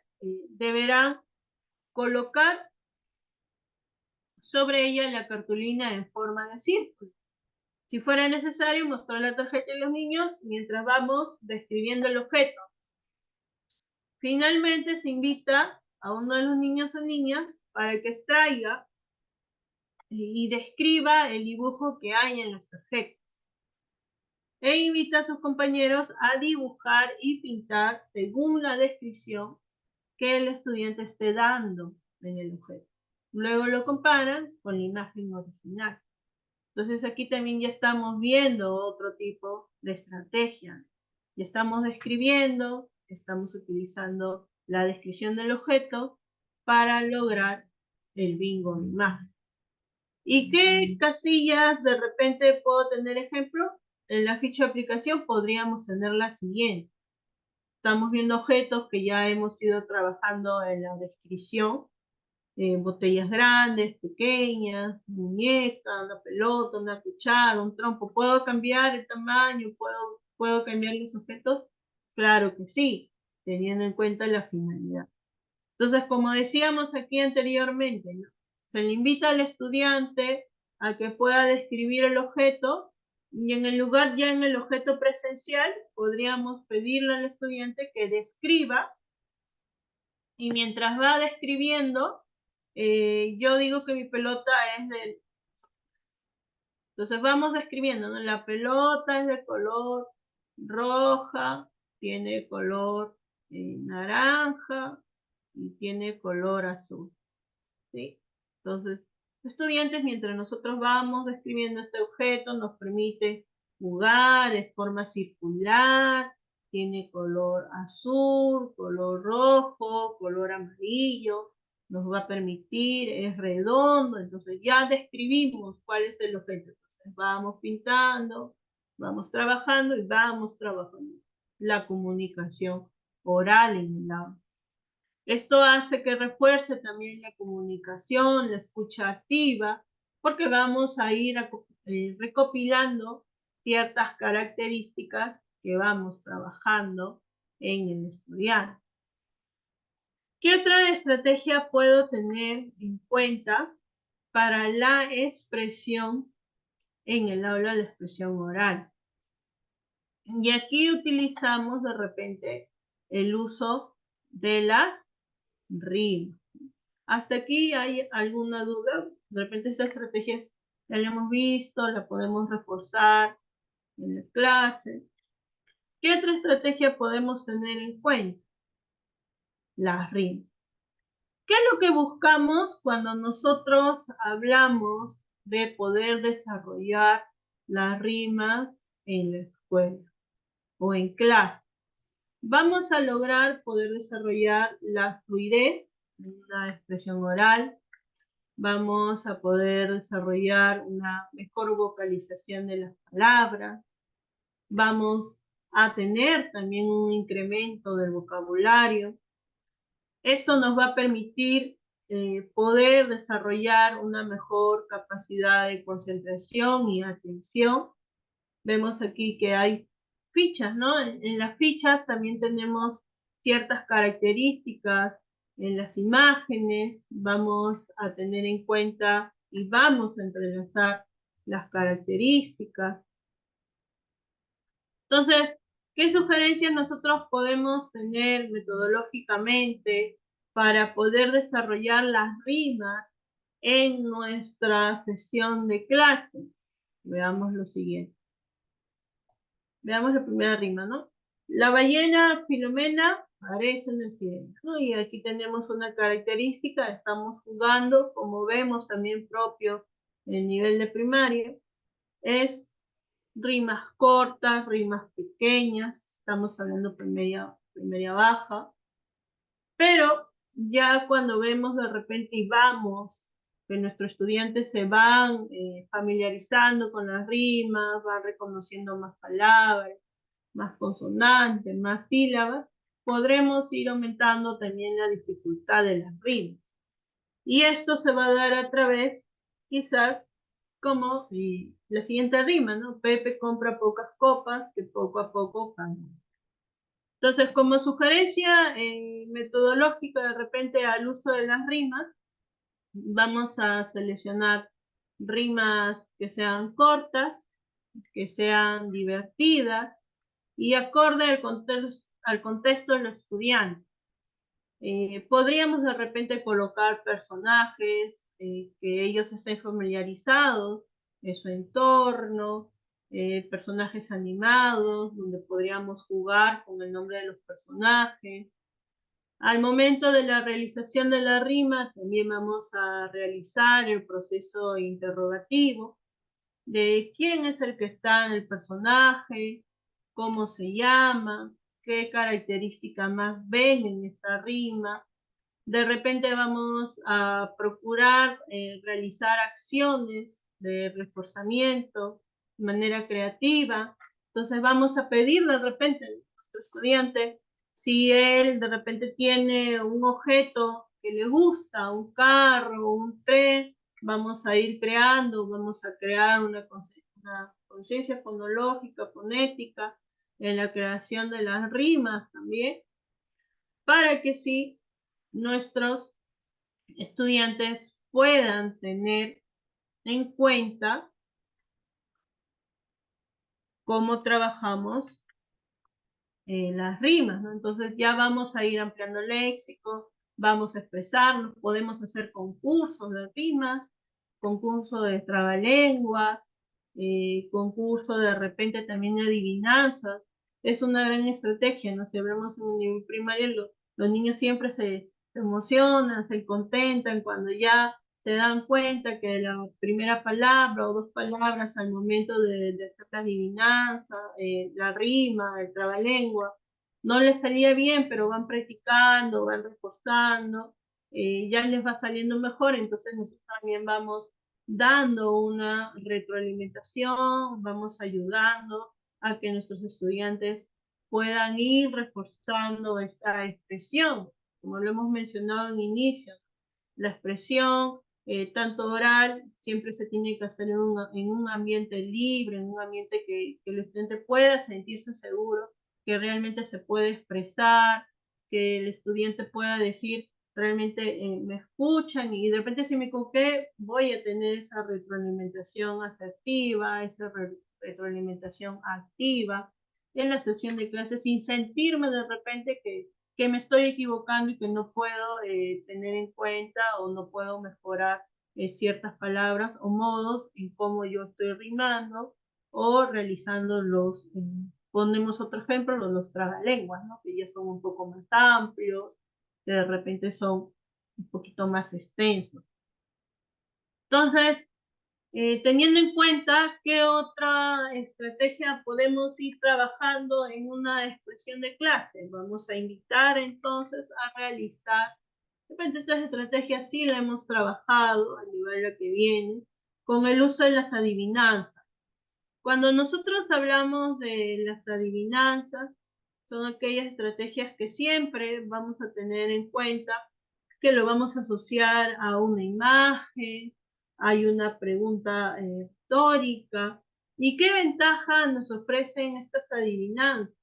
deberán colocar sobre ella la cartulina en forma de círculo. Si fuera necesario, mostrar la tarjeta a los niños mientras vamos describiendo el objeto. Finalmente se invita a uno de los niños o niñas para que extraiga y describa el dibujo que hay en las tarjetas. E invita a sus compañeros a dibujar y pintar según la descripción que el estudiante esté dando en el objeto. Luego lo comparan con la imagen original. Entonces aquí también ya estamos viendo otro tipo de estrategia. Ya estamos describiendo, estamos utilizando la descripción del objeto para lograr el bingo de imagen. ¿Y qué casillas de repente puedo tener ejemplo? En la ficha de aplicación podríamos tener la siguiente. Estamos viendo objetos que ya hemos ido trabajando en la descripción. Botellas grandes, pequeñas, muñeca, una pelota, una cuchara, un trompo. ¿Puedo cambiar el tamaño? ¿Puedo cambiar los objetos? Claro que sí, teniendo en cuenta la finalidad. Entonces, como decíamos aquí anteriormente, ¿no? Se le invita al estudiante a que pueda describir el objeto, y en el lugar ya en el objeto presencial podríamos pedirle al estudiante que describa, y mientras va describiendo, yo digo que mi pelota es de... Entonces vamos describiendo, ¿no? La pelota es de color roja, tiene color naranja y tiene color azul, ¿sí? Entonces, estudiantes, mientras nosotros vamos describiendo este objeto, nos permite jugar, es forma circular, tiene color azul, color rojo, color amarillo, nos va a permitir, es redondo. Entonces ya describimos cuál es el objeto. Entonces vamos pintando, vamos trabajando y vamos trabajando la comunicación oral en el aula. Esto hace que refuerce también la comunicación, la escucha activa, porque vamos a ir recopilando ciertas características que vamos trabajando en el estudiante. ¿Qué otra estrategia puedo tener en cuenta para la expresión en el aula, la expresión oral? Y aquí utilizamos de repente el uso de las rimas. ¿Hasta aquí hay alguna duda? De repente esta estrategia ya la hemos visto, la podemos reforzar en la clase. ¿Qué otra estrategia podemos tener en cuenta? Las rimas. ¿Qué es lo que buscamos cuando nosotros hablamos de poder desarrollar las rimas en la escuela o en clase? Vamos a lograr poder desarrollar la fluidez en una expresión oral, vamos a poder desarrollar una mejor vocalización de las palabras, vamos a tener también un incremento del vocabulario. Esto nos va a permitir poder desarrollar una mejor capacidad de concentración y atención. Vemos aquí que hay fichas, ¿no? En las fichas también tenemos ciertas características en las imágenes, vamos a tener en cuenta y vamos a entrelazar las características. Entonces, ¿qué sugerencias nosotros podemos tener metodológicamente para poder desarrollar las rimas en nuestra sesión de clase? Veamos lo siguiente. Veamos la primera rima, ¿no? La ballena Filomena aparece en el cielo, ¿no? Y aquí tenemos una característica, estamos jugando, como vemos también propio en el nivel de primaria, es rimas cortas, rimas pequeñas, estamos hablando primaria baja, pero ya cuando vemos de repente y vamos que nuestros estudiantes se van familiarizando con las rimas, van reconociendo más palabras, más consonantes, más sílabas, podremos ir aumentando también la dificultad de las rimas. Y esto se va a dar a través, quizás, como la siguiente rima, ¿no? Pepe compra pocas copas que poco a poco cambian. Entonces, como sugerencia metodológica de repente al uso de las rimas, vamos a seleccionar rimas que sean cortas, que sean divertidas y acorde al contexto de los estudiantes. Podríamos de repente colocar personajes que ellos estén familiarizados en su entorno, personajes animados, donde podríamos jugar con el nombre de los personajes. Al momento de la realización de la rima, también vamos a realizar el proceso interrogativo de quién es el que está en el personaje, cómo se llama, qué característica más ven en esta rima. De repente vamos a procurar realizar acciones de reforzamiento de manera creativa. Entonces vamos a pedir de repente a nuestro estudiante si él de repente tiene un objeto que le gusta, un carro, un tren, vamos a ir creando, vamos a crear una conciencia fonológica, fonética, en la creación de las rimas también, para que sí nuestros estudiantes puedan tener en cuenta cómo trabajamos las rimas, ¿no? Entonces ya vamos a ir ampliando el léxico, vamos a expresarnos, podemos hacer concursos de rimas, concursos de trabalenguas, concurso de repente también de adivinanzas. Es una gran estrategia, ¿no? Si hablamos en un nivel primario, los niños siempre se emocionan, se contentan cuando ya se dan cuenta que la primera palabra o dos palabras al momento de hacer la adivinanza, la rima, el trabalengua, no les salía bien, pero van practicando, van reforzando, ya les va saliendo mejor, entonces nosotros también vamos dando una retroalimentación, vamos ayudando a que nuestros estudiantes puedan ir reforzando esta expresión, como lo hemos mencionado en inicio. La expresión, tanto oral, siempre se tiene que hacer en un ambiente libre, en un ambiente que el estudiante pueda sentirse seguro, que realmente se puede expresar, que el estudiante pueda decir, realmente me escuchan y de repente si me equivoqué, voy a tener esa retroalimentación asertiva, esa retroalimentación activa en la sesión de clase sin sentirme de repente que me estoy equivocando y que no puedo tener en cuenta o no puedo mejorar ciertas palabras o modos en cómo yo estoy rimando o realizando ponemos otro ejemplo, los tragalenguas, ¿no? Que ya son un poco más amplios, que de repente son un poquito más extensos. Entonces, teniendo en cuenta qué otra estrategia podemos ir trabajando en una expresión de clase, vamos a invitar entonces a realizar, de repente estas estrategias sí la hemos trabajado a nivel de que viene, con el uso de las adivinanzas. Cuando nosotros hablamos de las adivinanzas, son aquellas estrategias que siempre vamos a tener en cuenta, que lo vamos a asociar a una imagen, hay una pregunta retórica. ¿Y qué ventaja nos ofrecen estas adivinanzas?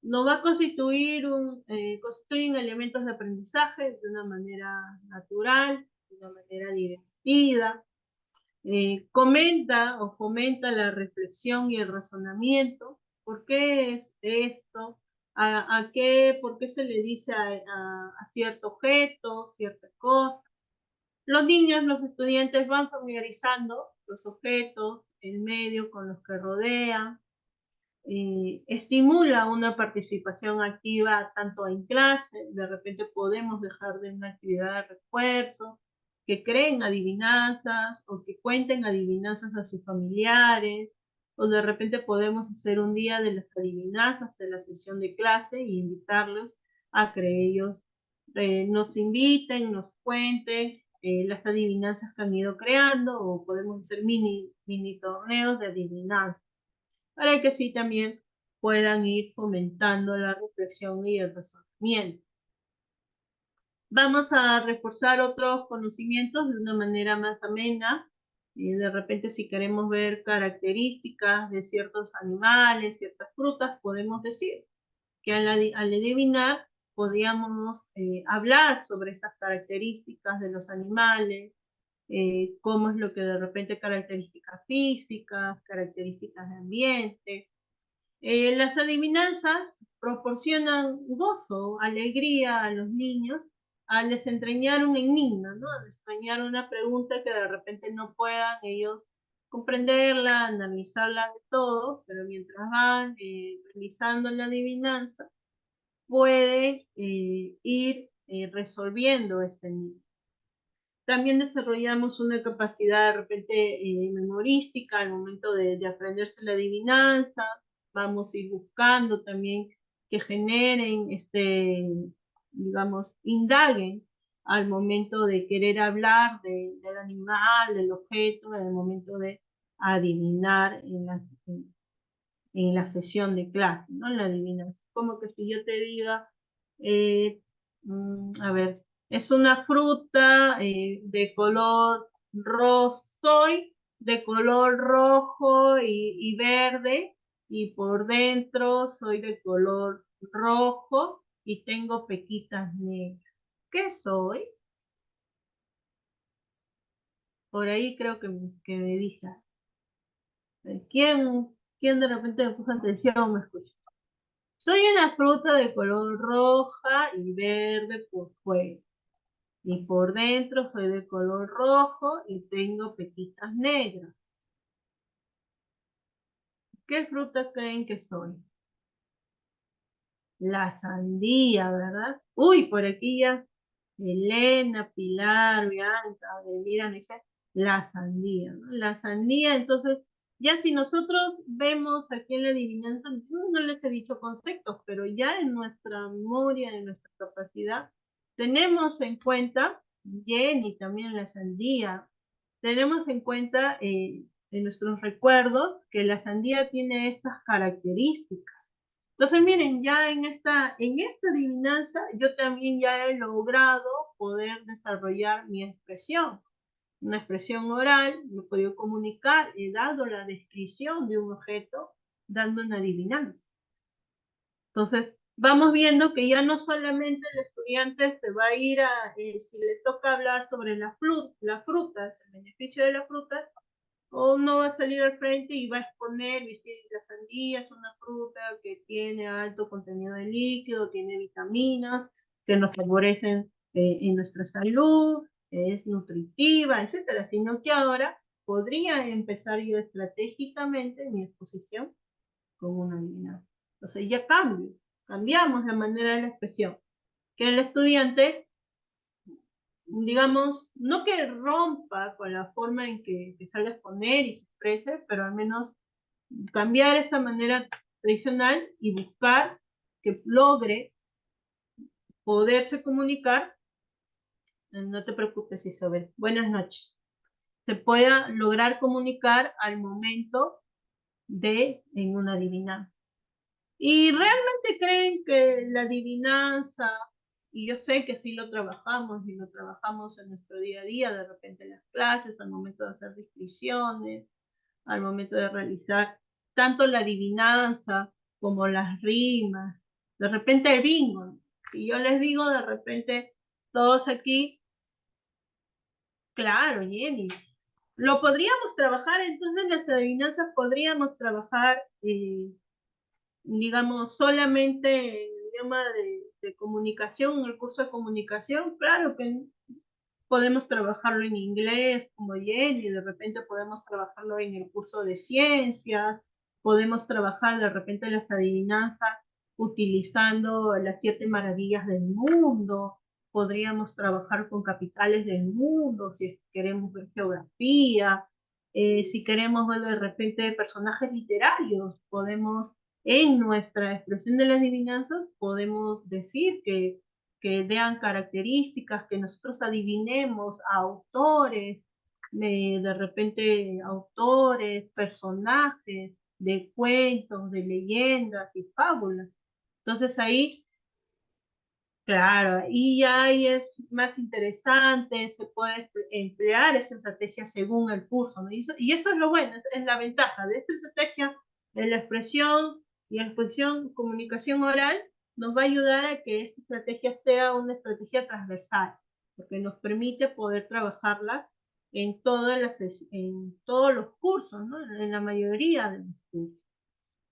Nos va a constituyen elementos de aprendizaje de una manera natural, de una manera divertida, comenta o fomenta la reflexión y el razonamiento. ¿Por qué es esto? ¿Por qué se le dice a cierto objeto, cierta cosa? Los niños, los estudiantes van familiarizando los objetos, el medio con los que rodean, estimula una participación activa tanto en clase, de repente podemos dejar de una actividad de refuerzo, que creen adivinanzas o que cuenten adivinanzas a sus familiares, o de repente podemos hacer un día de las adivinanzas de la sesión de clase y invitarlos a que ellos nos inviten, nos cuenten las adivinanzas que han ido creando, o podemos hacer mini torneos de adivinanzas para que así también puedan ir fomentando la reflexión y el razonamiento. Vamos a reforzar otros conocimientos de una manera más amena. De repente, si queremos ver características de ciertos animales, ciertas frutas, podemos decir que al adivinar podríamos hablar sobre estas características de los animales, cómo es lo que de repente características físicas, características de ambiente. Las adivinanzas proporcionan gozo, alegría a los niños al desentrañar un enigma, ¿no? Al desentrañar una pregunta que de repente no puedan ellos comprenderla, analizarla de todo, pero mientras van realizando la adivinanza, pueden ir resolviendo este enigma. También desarrollamos una capacidad de repente memorística al momento de aprenderse la adivinanza. Vamos a ir buscando también que generen, digamos, indaguen al momento de querer hablar del animal, del objeto, en el momento de adivinar en la sesión de clase, ¿no? En la adivinanza. Como que si yo te diga, a ver, es una fruta de color rojo, soy de color rojo y verde, y por dentro soy de color rojo y tengo pequitas negras. ¿Qué soy? Por ahí creo que me dije. ¿Quién de repente me puso atención o me escucha? Soy una fruta de color roja y verde por fuera. Y por dentro soy de color rojo y tengo pequitas negras. ¿Qué fruta creen que soy? La sandía, ¿verdad? Uy, por aquí ya Elena, Pilar, Bianca, Delira, me dice la sandía, ¿no? La sandía, entonces, ya si nosotros vemos aquí en la adivinanza, no les he dicho conceptos, pero ya en nuestra memoria, en nuestra capacidad, tenemos en cuenta, Jenny también la sandía, tenemos en cuenta en nuestros recuerdos que la sandía tiene estas características. Entonces, miren, ya en esta adivinanza yo también ya he logrado poder desarrollar mi expresión. Una expresión oral, me he podido comunicar, he dado la descripción de un objeto, dando una adivinanza. Entonces, vamos viendo que ya no solamente el estudiante se va a ir si le toca hablar sobre las frutas, el beneficio de las frutas, o uno va a salir al frente y va a exponer, decir, la sandía es una fruta que tiene alto contenido de líquido, tiene vitaminas que nos favorecen en nuestra salud, es nutritiva, etcétera, sino que ahora podría empezar yo estratégicamente mi exposición con una adivinanza. Entonces ya cambiamos la manera de la expresión. Que el estudiante, digamos, no que rompa con la forma en que sale a exponer y se exprese, pero al menos cambiar esa manera tradicional y buscar que logre poderse comunicar. No te preocupes, Isabel. Buenas noches. Se pueda lograr comunicar al momento de en una adivinanza. ¿Y realmente creen que la adivinanza, y yo sé que sí lo trabajamos y lo trabajamos en nuestro día a día, de repente en las clases, al momento de hacer descripciones, al momento de realizar tanto la adivinanza como las rimas, de repente el bingo? Y yo les digo, de repente, todos aquí, claro, Jenny, lo podríamos trabajar, entonces las adivinanzas podríamos trabajar, digamos, solamente en el idioma de comunicación, en el curso de comunicación. Claro que podemos trabajarlo en inglés, como Jenny, de repente podemos trabajarlo en el curso de ciencias, podemos trabajar de repente las adivinanzas utilizando las 7 maravillas del mundo, podríamos trabajar con capitales del mundo, si queremos ver geografía, si queremos ver de repente personajes literarios, podemos, en nuestra expresión de las adivinanzas, podemos decir que vean características, que nosotros adivinemos a autores, de repente autores, personajes de cuentos, de leyendas y fábulas. Entonces ahí, claro, y ya ahí es más interesante, se puede emplear esa estrategia según el curso, ¿no? Y eso es lo bueno, es la ventaja de esta estrategia, de la expresión y la exposición, comunicación oral, nos va a ayudar a que esta estrategia sea una estrategia transversal, porque nos permite poder trabajarla en en todos los cursos, ¿no? En la mayoría de los cursos.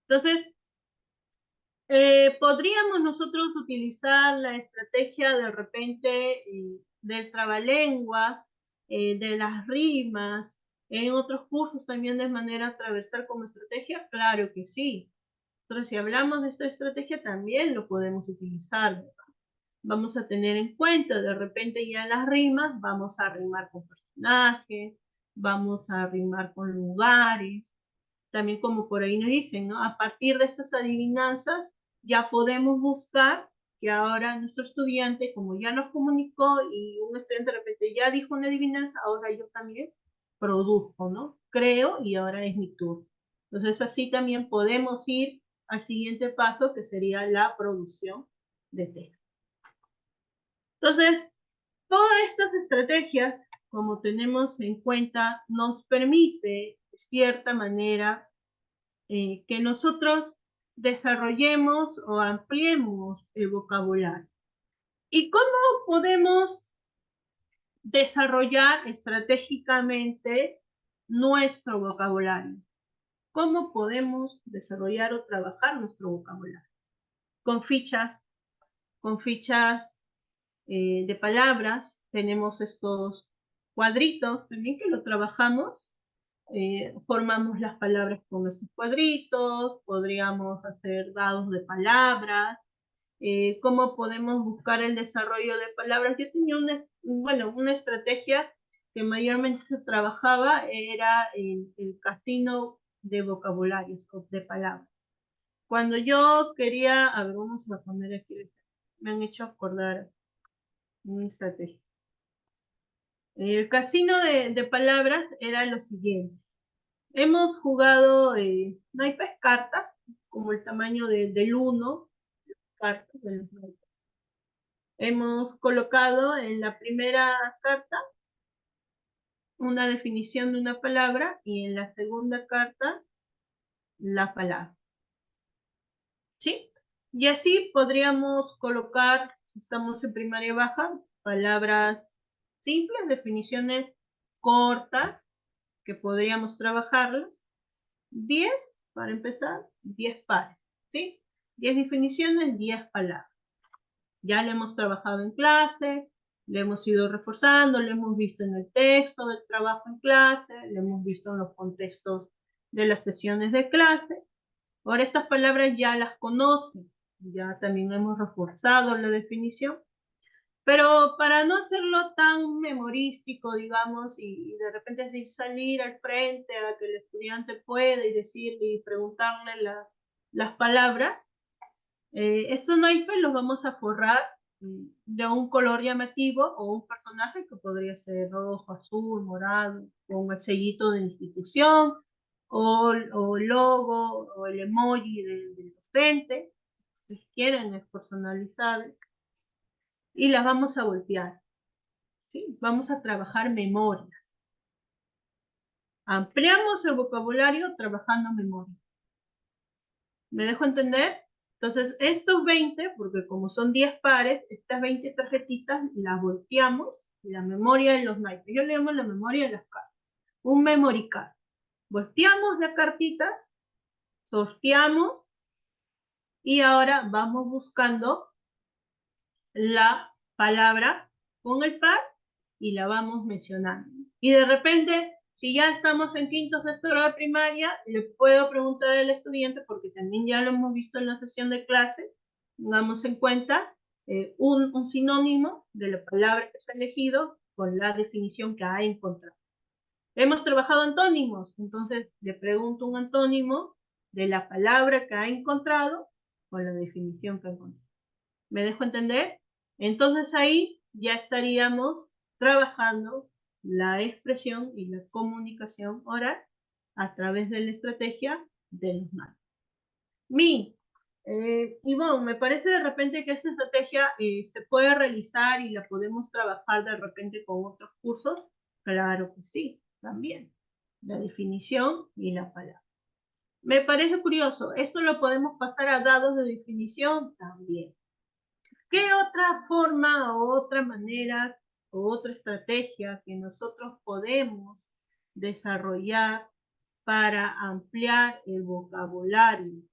Entonces, podríamos nosotros utilizar la estrategia de repente del trabalenguas, de las rimas, en otros cursos también de manera transversal como estrategia. Claro que sí. Entonces, si hablamos de esta estrategia, también lo podemos utilizar. Vamos a tener en cuenta, de repente ya en las rimas, vamos a rimar con personajes, vamos a rimar con lugares, también como por ahí nos dicen, ¿no? A partir de estas adivinanzas ya podemos buscar que ahora nuestro estudiante, como ya nos comunicó y un estudiante de repente ya dijo una adivinanza, ahora yo también produzco, ¿no? Creo y ahora es mi turno. Entonces así también podemos ir al siguiente paso, que sería la producción de texto. Entonces, todas estas estrategias, como tenemos en cuenta, nos permite, de cierta manera, que nosotros desarrollemos o ampliemos el vocabulario. ¿Y cómo podemos desarrollar estratégicamente nuestro vocabulario? ¿Cómo podemos desarrollar o trabajar nuestro vocabulario? Con fichas de palabras, tenemos estos cuadritos también que lo trabajamos. Formamos las palabras con estos cuadritos, podríamos hacer dados de palabras, cómo podemos buscar el desarrollo de palabras. Yo tenía una estrategia que mayormente se trabajaba, era el casino de vocabularios, de palabras. Cuando yo quería, a ver, vamos a poner aquí, me han hecho acordar una estrategia. El casino de palabras era lo siguiente. Hemos jugado naipes, cartas, como el tamaño del 1, cartas de los naipes. Hemos colocado en la primera carta una definición de una palabra y en la segunda carta la palabra. ¿Sí? Y así podríamos colocar, si estamos en primaria baja, palabras simples, definiciones cortas, que podríamos trabajarlas. 10, para empezar, 10 pares, ¿sí? 10 definiciones, 10 palabras. Ya lo hemos trabajado en clase, le hemos ido reforzando, le hemos visto en el texto del trabajo en clase, le hemos visto en los contextos de las sesiones de clase. Ahora estas palabras ya las conocen, ya también hemos reforzado la definición, pero para no hacerlo tan memorístico, digamos, y de repente salir al frente a que el estudiante pueda y decirle y preguntarle las palabras, estos naipes los vamos a forrar de un color llamativo o un personaje que podría ser rojo, azul, morado, con el sellito de institución, o el logo, o el emoji del docente, si quieren es personalizable, y las vamos a voltear, ¿sí? Vamos a trabajar memoria. Ampliamos el vocabulario trabajando memoria. ¿Me dejo entender? Entonces, estos 20, porque como son 10 pares, estas 20 tarjetitas las volteamos, la memoria de los naipes. Yo le llamo la memoria de las cartas. Un memory card. Volteamos las cartitas, sorteamos y ahora vamos buscando la palabra con el par y la vamos mencionando. Y de repente, si ya estamos en quinto, sexto grado de primaria, le puedo preguntar al estudiante, porque también ya lo hemos visto en la sesión de clase, tengamos en cuenta un sinónimo de la palabra que se ha elegido con la definición que ha encontrado. Hemos trabajado antónimos, entonces le pregunto un antónimo de la palabra que ha encontrado con la definición que ha encontrado. ¿Me dejo entender? Entonces ahí ya estaríamos trabajando la expresión y la comunicación oral a través de la estrategia de los manos. Ivonne, me parece de repente que esta estrategia se puede realizar y la podemos trabajar de repente con otros cursos. Claro que sí, también. La definición y la palabra. Me parece curioso, esto lo podemos pasar a dados de definición también. ¿Qué otra forma o otra manera o otra estrategia que nosotros podemos desarrollar para ampliar el vocabulario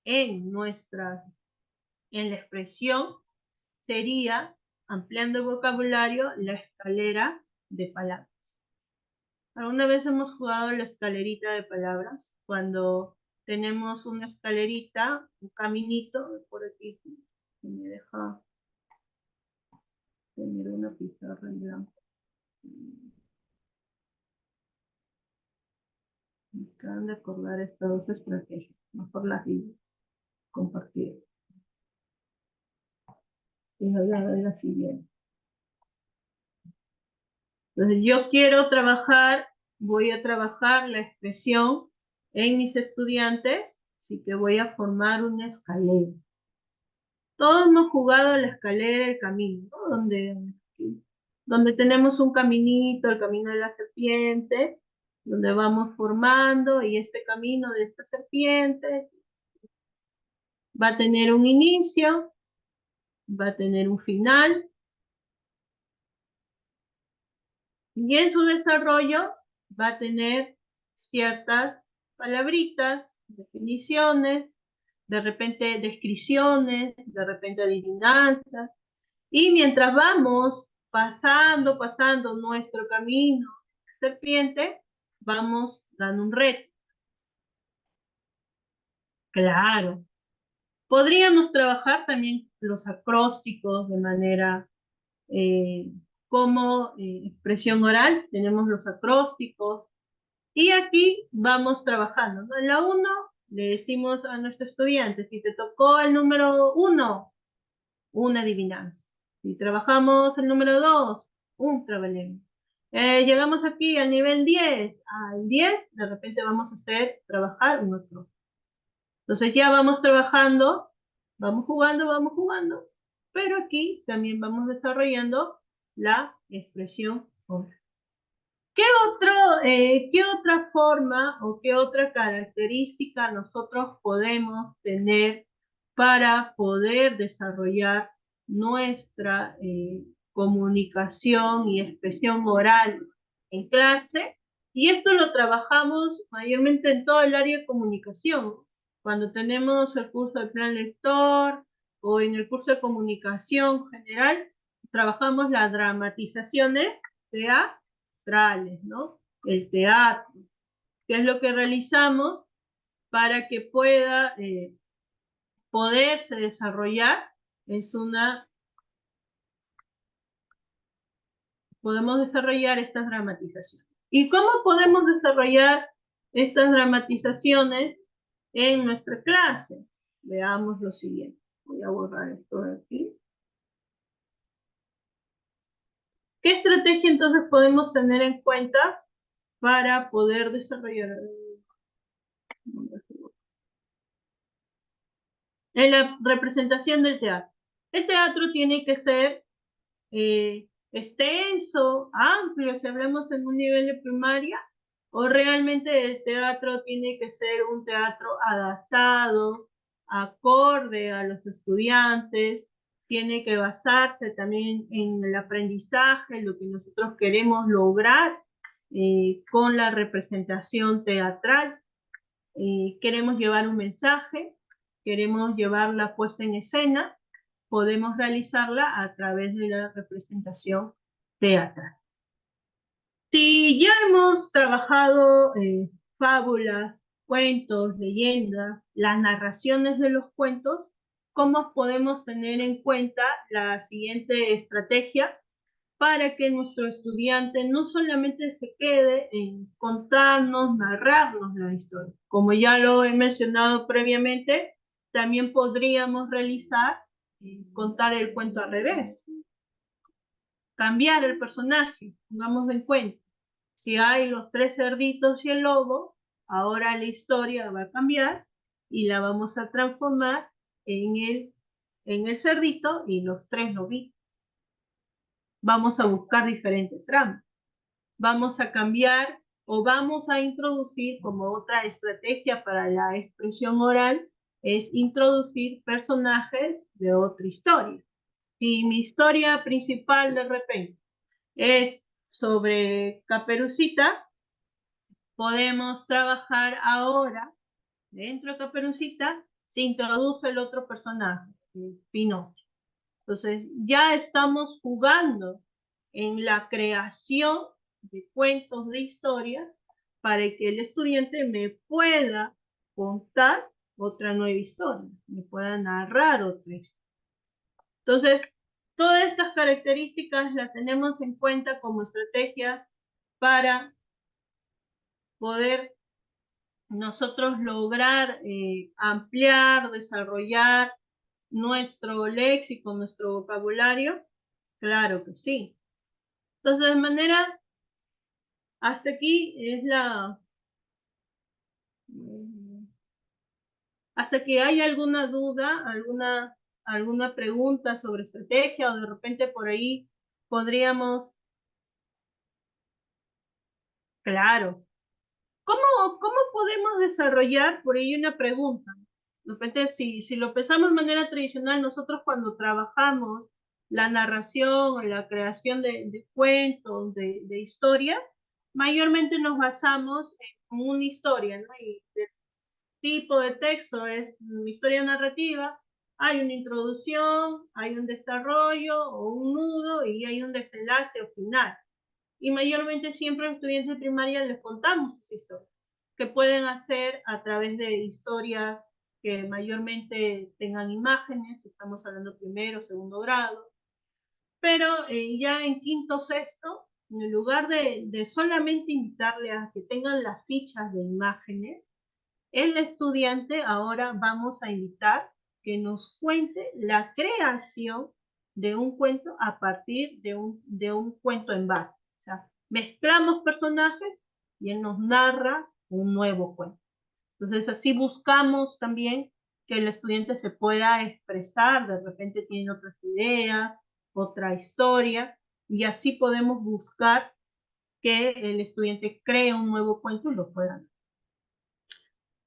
en la expresión sería, ampliando el vocabulario, la escalera de palabras? ¿Alguna vez hemos jugado la escalerita de palabras? Cuando tenemos una escalerita, un caminito, por aquí, que me deja tener una pizarra en blanco. Me acaban de acordar estas dos estrategias. Mejor las digo. Compartir. Y hablar de la siguiente. Entonces, yo quiero trabajar, voy a trabajar la expresión en mis estudiantes, así que voy a formar una escalera. Todos hemos jugado la escalera, el camino, ¿no? Donde tenemos un caminito, el camino de la serpiente, donde vamos formando, y este camino de esta serpiente va a tener un inicio, va a tener un final, y en su desarrollo va a tener ciertas palabritas, definiciones, de repente descripciones, de repente adivinanzas, y mientras vamos pasando nuestro camino serpiente, vamos dando un reto. Claro. Podríamos trabajar también los acrósticos de manera como expresión oral, tenemos los acrósticos, y aquí vamos trabajando, ¿no? En la 1 le decimos a nuestro estudiante, si te tocó el número 1, una adivinanza. Si trabajamos el número 2, un trabalengua. Llegamos aquí al nivel 10, al 10, de repente vamos a trabajar un otro. Entonces ya vamos trabajando, vamos jugando, pero aquí también vamos desarrollando la expresión oral. ¿Qué otra forma o qué otra característica nosotros podemos tener para poder desarrollar nuestra comunicación y expresión oral en clase? Y esto lo trabajamos mayormente en todo el área de comunicación. Cuando tenemos el curso de plan lector o en el curso de comunicación general, trabajamos las dramatizaciones teatrales, ¿no? El teatro, que es lo que realizamos para que pueda poderse desarrollar. Podemos desarrollar estas dramatizaciones. ¿Y cómo podemos desarrollar estas dramatizaciones en nuestra clase? Veamos lo siguiente. Voy a borrar esto de aquí. ¿Qué estrategia entonces podemos tener en cuenta para poder desarrollar en la representación del teatro? El teatro tiene que ser extenso, amplio, si hablamos en un nivel de primaria, o realmente el teatro tiene que ser un teatro adaptado, acorde a los estudiantes, tiene que basarse también en el aprendizaje, lo que nosotros queremos lograr con la representación teatral. Queremos llevar un mensaje, queremos llevar la puesta en escena, podemos realizarla a través de la representación teatral. Si ya hemos trabajado fábulas, cuentos, leyendas, las narraciones de los cuentos, ¿cómo podemos tener en cuenta la siguiente estrategia para que nuestro estudiante no solamente se quede en contarnos, narrarnos la historia? Como ya lo he mencionado previamente, también podríamos realizar contar el cuento al revés, cambiar el personaje, pongamos en cuenta. Si hay los 3 cerditos y el lobo, ahora la historia va a cambiar y la vamos a transformar en el cerdito y los 3 lobitos. Vamos a buscar diferentes tramas. Vamos a cambiar o vamos a introducir como otra estrategia para la expresión oral, es introducir personajes de otra historia. Si mi historia principal de repente es sobre Caperucita, podemos trabajar ahora, dentro de Caperucita, se introduce el otro personaje, Pinocho. Entonces, ya estamos jugando en la creación de cuentos de historia para que el estudiante me pueda contar otra nueva historia, me pueda narrar otra historia. Entonces, todas estas características las tenemos en cuenta como estrategias para poder nosotros lograr ampliar, desarrollar nuestro léxico, nuestro vocabulario. Claro que sí. Entonces, de manera, hasta aquí es hasta que hay alguna duda, alguna pregunta sobre estrategia, o de repente por ahí podríamos, claro. ¿Cómo podemos desarrollar por ahí una pregunta? De repente, si lo pensamos de manera tradicional, nosotros cuando trabajamos la narración o la creación de cuentos, de historias, mayormente nos basamos en una historia, ¿no? Y el tipo de texto es una historia narrativa, hay una introducción, hay un desarrollo o un nudo y hay un desenlace o final. Y mayormente siempre a los estudiantes de primaria les contamos esa historia, que pueden hacer a través de historias que mayormente tengan imágenes, estamos hablando primero, segundo grado, pero ya en quinto, sexto, en lugar de solamente invitarle a que tengan las fichas de imágenes, el estudiante ahora vamos a invitar que nos cuente la creación de un cuento a partir de un cuento en base. O sea, mezclamos personajes y él nos narra un nuevo cuento. Entonces así buscamos también que el estudiante se pueda expresar, de repente tiene otras ideas, otra historia, y así podemos buscar que el estudiante cree un nuevo cuento y lo pueda.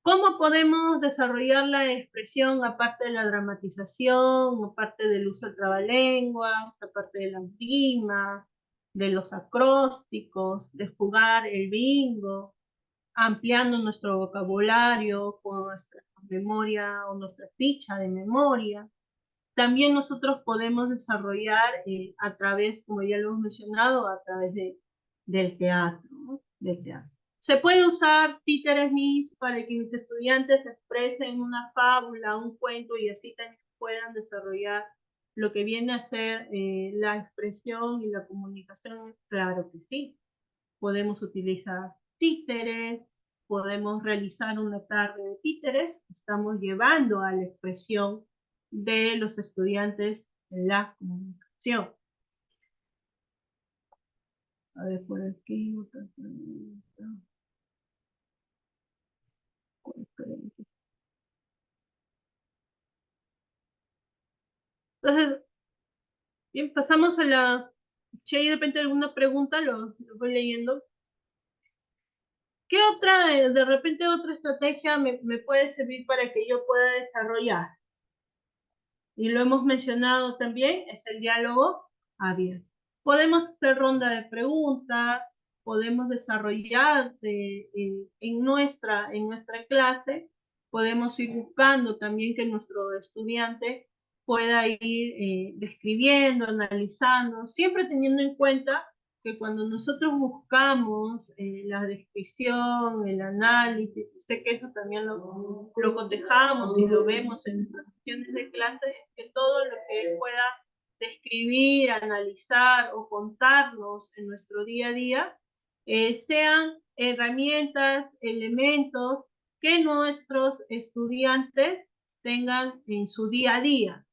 ¿Cómo podemos desarrollar la expresión aparte de la dramatización, aparte del uso del trabalenguas, aparte de las rimas, de los acrósticos, de jugar el bingo, ampliando nuestro vocabulario con nuestra memoria o nuestra ficha de memoria? también nosotros podemos desarrollar a través, como ya lo hemos mencionado, a través del teatro, ¿no? Del teatro. Se puede usar títeres mis para que mis estudiantes expresen una fábula, un cuento y así también puedan desarrollar lo que viene a ser la expresión y la comunicación. Claro que sí. Podemos utilizar títeres, podemos realizar una tarde de títeres. Estamos llevando a la expresión de los estudiantes la comunicación. A ver, por aquí otra pregunta. Entonces, bien, pasamos a la... Si hay de repente alguna pregunta, lo voy leyendo. ¿Qué otra, de repente otra estrategia me puede servir para que yo pueda desarrollar? Y lo hemos mencionado también, es el diálogo abierto. Podemos hacer ronda de preguntas, podemos desarrollar en nuestra clase, podemos ir buscando también que nuestro estudiante pueda ir describiendo, analizando, siempre teniendo en cuenta que cuando nosotros buscamos la descripción, el análisis, sé que eso también lo cotejamos y lo vemos en nuestras sesiones de clase, es que todo lo que él pueda describir, analizar o contarnos en nuestro día a día, sean herramientas, elementos que nuestros estudiantes tengan en su día a día.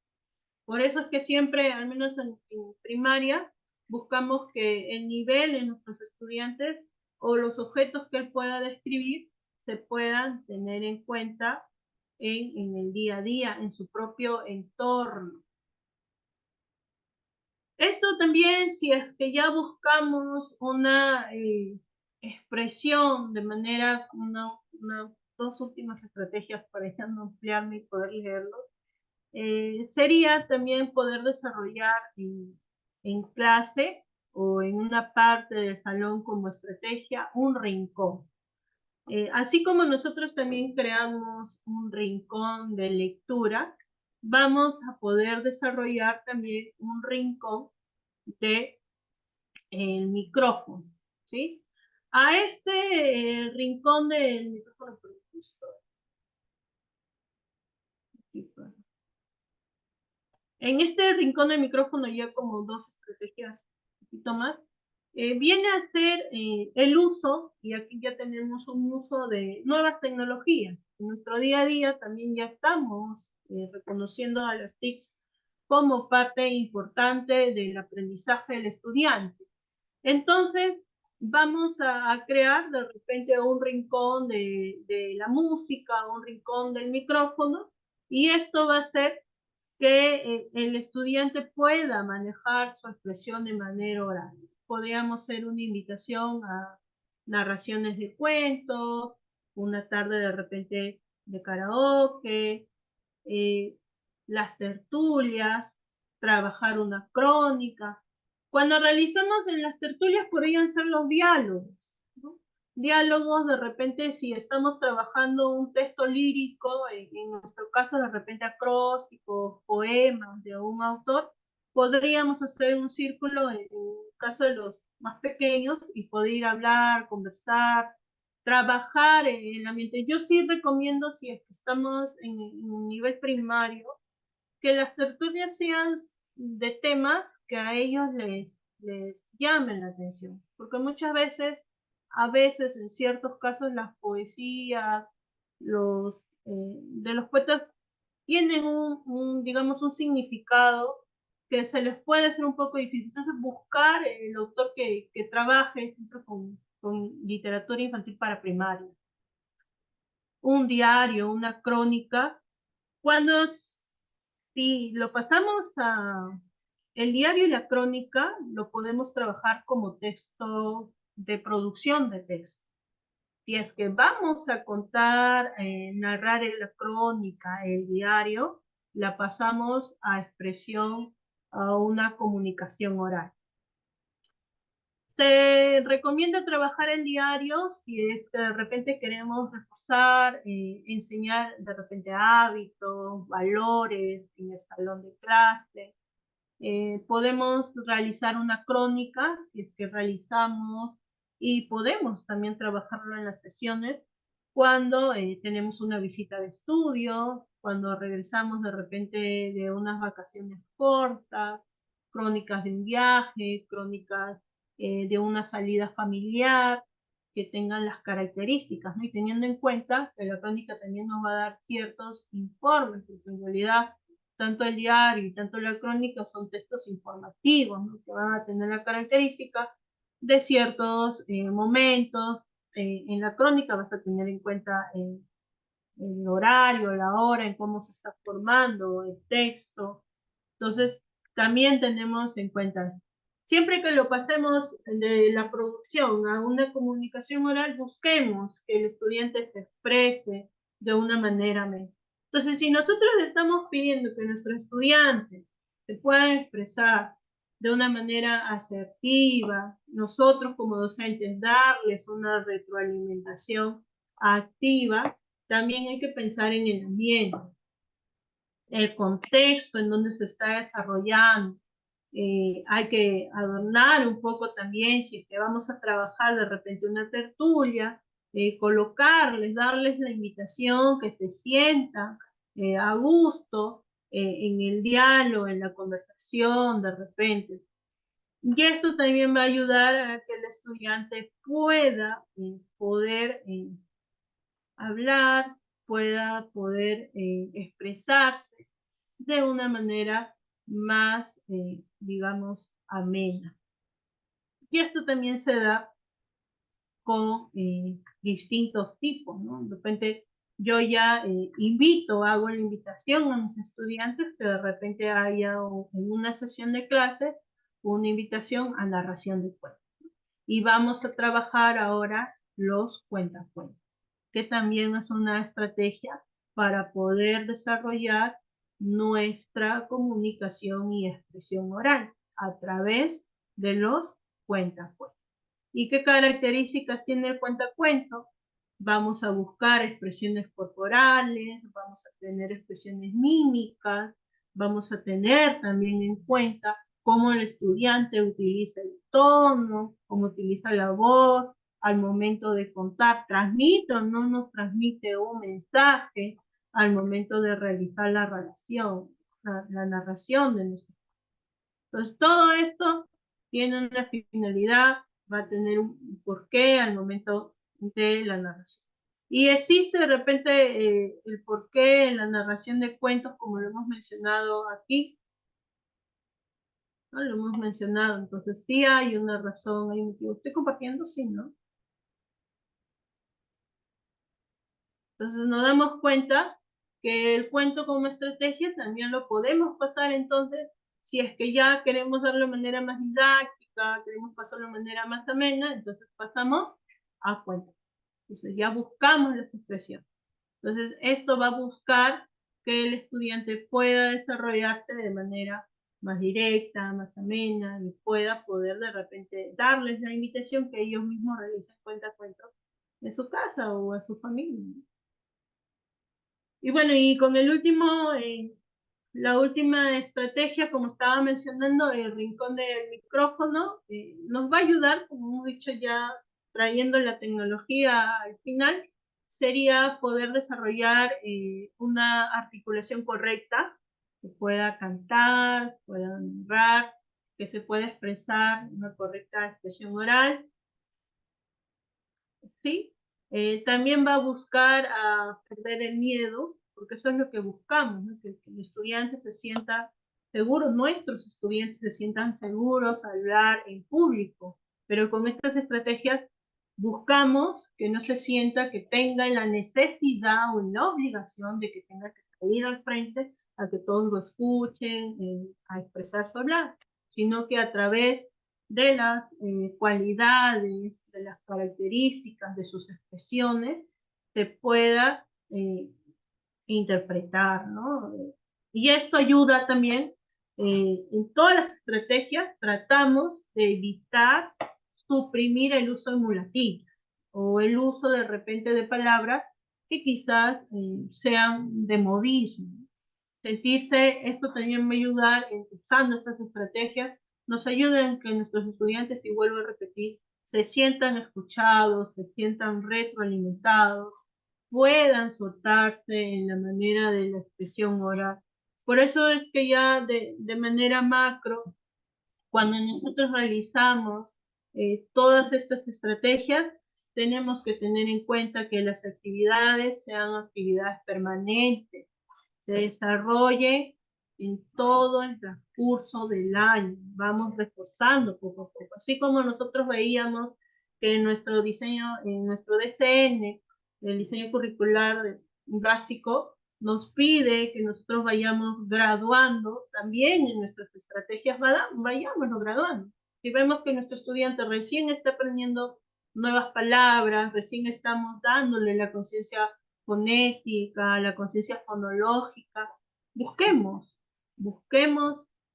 Por eso es que siempre, al menos en primaria, buscamos que el nivel de nuestros estudiantes o los objetos que él pueda describir se puedan tener en cuenta en el día a día, en su propio entorno. Esto también, si es que ya buscamos una expresión de manera, dos últimas estrategias para ya no ampliarme y poder leerlo, sería también poder desarrollar en clase o en una parte del salón como estrategia un rincón. Así como nosotros también creamos un rincón de lectura, vamos a poder desarrollar también un rincón de micrófono, ¿sí? A este rincón del micrófono, en este rincón del micrófono ya como dos estrategias un poquito más, viene a ser el uso, y aquí ya tenemos un uso de nuevas tecnologías. En nuestro día a día también ya estamos reconociendo a las TICs como parte importante del aprendizaje del estudiante. Entonces, vamos a crear de repente un rincón de la música, un rincón del micrófono, y esto va a ser que el estudiante pueda manejar su expresión de manera oral. Podríamos hacer una invitación a narraciones de cuentos, una tarde de repente de karaoke, las tertulias, trabajar una crónica. Cuando realizamos en las tertulias podrían ser los diálogos, ¿no? Diálogos de repente si estamos trabajando un texto lírico, en nuestro caso de repente acrósticos, poemas de un autor, podríamos hacer un círculo en el caso de los más pequeños y poder hablar, conversar, trabajar en el ambiente. Yo sí recomiendo, si es que estamos en un nivel primario, que las tertulias sean de temas que a ellos les llamen la atención, porque muchas veces, a veces en ciertos casos las poesías, de los poetas tienen digamos, un significado que se les puede hacer un poco difícil. Entonces buscar el autor que trabaje siempre con literatura infantil para primaria. Un diario, una crónica, cuando si lo pasamos a el diario y la crónica, lo podemos trabajar como texto de producción de texto. Si es que vamos a contar, narrar en la crónica, el diario, la pasamos a expresión, a una comunicación oral. Se recomienda trabajar el diario si es que de repente queremos reforzar, enseñar de repente hábitos, valores en el salón de clase. Podemos realizar una crónica si es que realizamos y podemos también trabajarlo en las sesiones cuando tenemos una visita de estudio, cuando regresamos de repente de unas vacaciones cortas, crónicas de un viaje, crónicas de una salida familiar, que tengan las características, ¿no? Y teniendo en cuenta que la crónica también nos va a dar ciertos informes, porque en realidad tanto el diario y tanto la crónica son textos informativos, ¿no? Que van a tener la característica de ciertos momentos. En la crónica vas a tener en cuenta el horario, la hora, en cómo se está formando el texto. Entonces, también tenemos en cuenta, siempre que lo pasemos de la producción a una comunicación oral, busquemos que el estudiante se exprese de una manera mejor. Entonces, si nosotros estamos pidiendo que nuestros estudiantes se puedan expresar de una manera asertiva, nosotros como docentes darles una retroalimentación activa, también hay que pensar en el ambiente, el contexto en donde se está desarrollando. Hay que adornar un poco también, si es que vamos a trabajar de repente una tertulia, colocarles, darles la invitación que se sientan a gusto en el diálogo, en la conversación de repente. Y esto también va a ayudar a que el estudiante pueda poder hablar, pueda poder expresarse de una manera más, digamos, amena. Y esto también se da con distintos tipos, ¿no? De repente yo ya invito, hago la invitación a mis estudiantes que de repente haya en una sesión de clase una invitación a narración de cuentos. Y vamos a trabajar ahora los cuentacuentos, que también es una estrategia para poder desarrollar nuestra comunicación y expresión oral a través de los cuentacuentos. ¿Y qué características tiene el cuentacuento? Vamos a buscar expresiones corporales, vamos a tener expresiones mímicas, vamos a tener también en cuenta cómo el estudiante utiliza el tono, cómo utiliza la voz al momento de contar, transmite o no nos transmite un mensaje al momento de realizar la relación, la narración de nuestro. Entonces, todo esto tiene una finalidad, va a tener un porqué al momento de la narración. Y existe de repente el porqué en la narración de cuentos, como lo hemos mencionado aquí, ¿no? Lo hemos mencionado, entonces sí hay una razón, hay un motivo. Estoy compartiendo, sí, ¿no? Entonces nos damos cuenta que el cuento como estrategia también lo podemos pasar entonces, si es que ya queremos darlo de manera más didáctica, queremos pasarlo de manera más amena, entonces pasamos a cuento. Entonces ya buscamos las expresiones. Entonces esto va a buscar que el estudiante pueda desarrollarse de manera más directa, más amena, y pueda poder de repente darles la invitación que ellos mismos realicen cuentos en su casa o a su familia. Y bueno, y con el último, la última estrategia, como estaba mencionando, el rincón del micrófono, nos va a ayudar, como hemos dicho ya, trayendo la tecnología al final, sería poder desarrollar una articulación correcta, que pueda cantar, pueda narrar, que se pueda expresar una correcta expresión oral, ¿sí? También va a buscar a perder el miedo, porque eso es lo que buscamos, ¿no? Que el estudiante se sienta seguro, nuestros estudiantes se sientan seguros al hablar en público, pero con estas estrategias buscamos que no se sienta que tenga la necesidad o la obligación de que tenga que salir al frente a que todos lo escuchen, a expresar su hablar, sino que a través de las cualidades, de las características, de sus expresiones, se pueda interpretar, ¿no? Y esto ayuda también, en todas las estrategias tratamos de evitar suprimir el uso de muletillas o el uso de repente de palabras que quizás sean de modismo. Sentirse, esto también va a ayudar en usando estas estrategias, nos ayuda en que nuestros estudiantes, y vuelvo a repetir, se sientan escuchados, se sientan retroalimentados, puedan soltarse en la manera de la expresión oral. Por eso es que ya de manera macro, cuando nosotros realizamos todas estas estrategias, tenemos que tener en cuenta que las actividades sean actividades permanentes, se desarrolle en todo el transcurso del año. Vamos reforzando poco a poco. Así como nosotros veíamos que en nuestro diseño, en nuestro DCN, el diseño curricular básico, nos pide que nosotros vayamos graduando, también en nuestras estrategias vayamos graduando. Si vemos que nuestro estudiante recién está aprendiendo nuevas palabras, recién estamos dándole la conciencia fonética, la conciencia fonológica, busquemos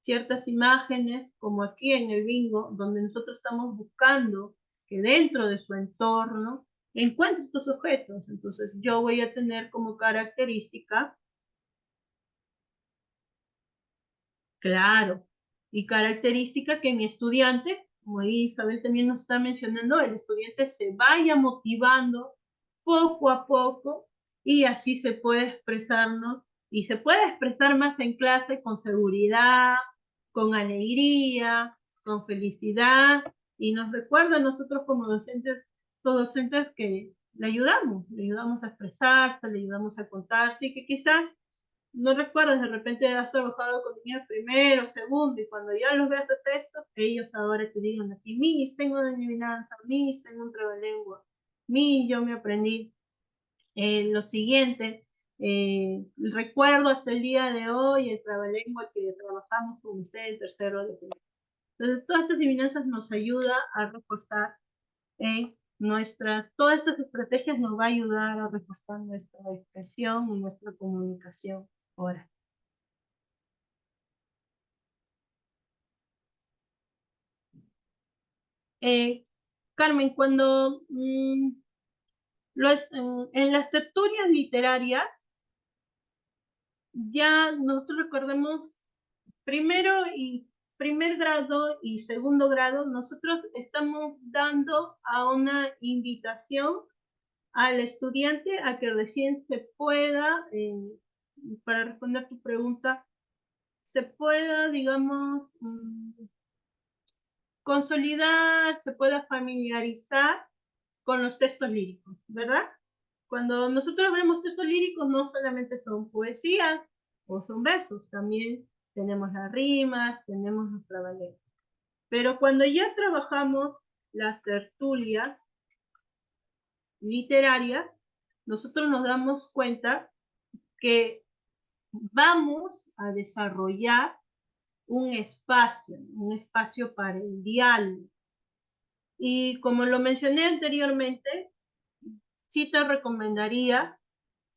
ciertas imágenes, como aquí en el bingo, donde nosotros estamos buscando que dentro de su entorno encuentre estos objetos. Entonces yo voy a tener como característica, claro, y característica que mi estudiante, como Isabel también nos está mencionando, el estudiante se vaya motivando poco a poco y así se puede expresarnos y se puede expresar más en clase con seguridad, con alegría, con felicidad y nos recuerda a nosotros como docentes, los docentes que le ayudamos a expresarse, le ayudamos a contarse y que quizás no recuerdas, de repente has trabajado con niños primero, segundo, y cuando ya los veas a textos, ellos ahora te digan aquí, Miss, tengo una adivinanza, Miss, tengo un trabalengua, Miss, yo me aprendí lo siguiente, recuerdo hasta el día de hoy el trabalengua que trabajamos con usted en tercero de primaria. Entonces, todas estas adivinanzas nos ayuda a reforzar todas estas estrategias nos va a ayudar a reforzar nuestra expresión y nuestra comunicación oral. Carmen, cuando en las tertulias literarias, ya nosotros recordemos primer grado y segundo grado, nosotros estamos dando a una invitación al estudiante a que recién se pueda, para responder tu pregunta, se pueda, digamos, consolidar, se pueda familiarizar con los textos líricos, ¿verdad? Cuando nosotros vemos textos líricos, no solamente son poesías o son versos, también tenemos las rimas, tenemos los trabalengos. Pero cuando ya trabajamos las tertulias literarias, nosotros nos damos cuenta que vamos a desarrollar un espacio para el diálogo. Y como lo mencioné anteriormente, sí te recomendaría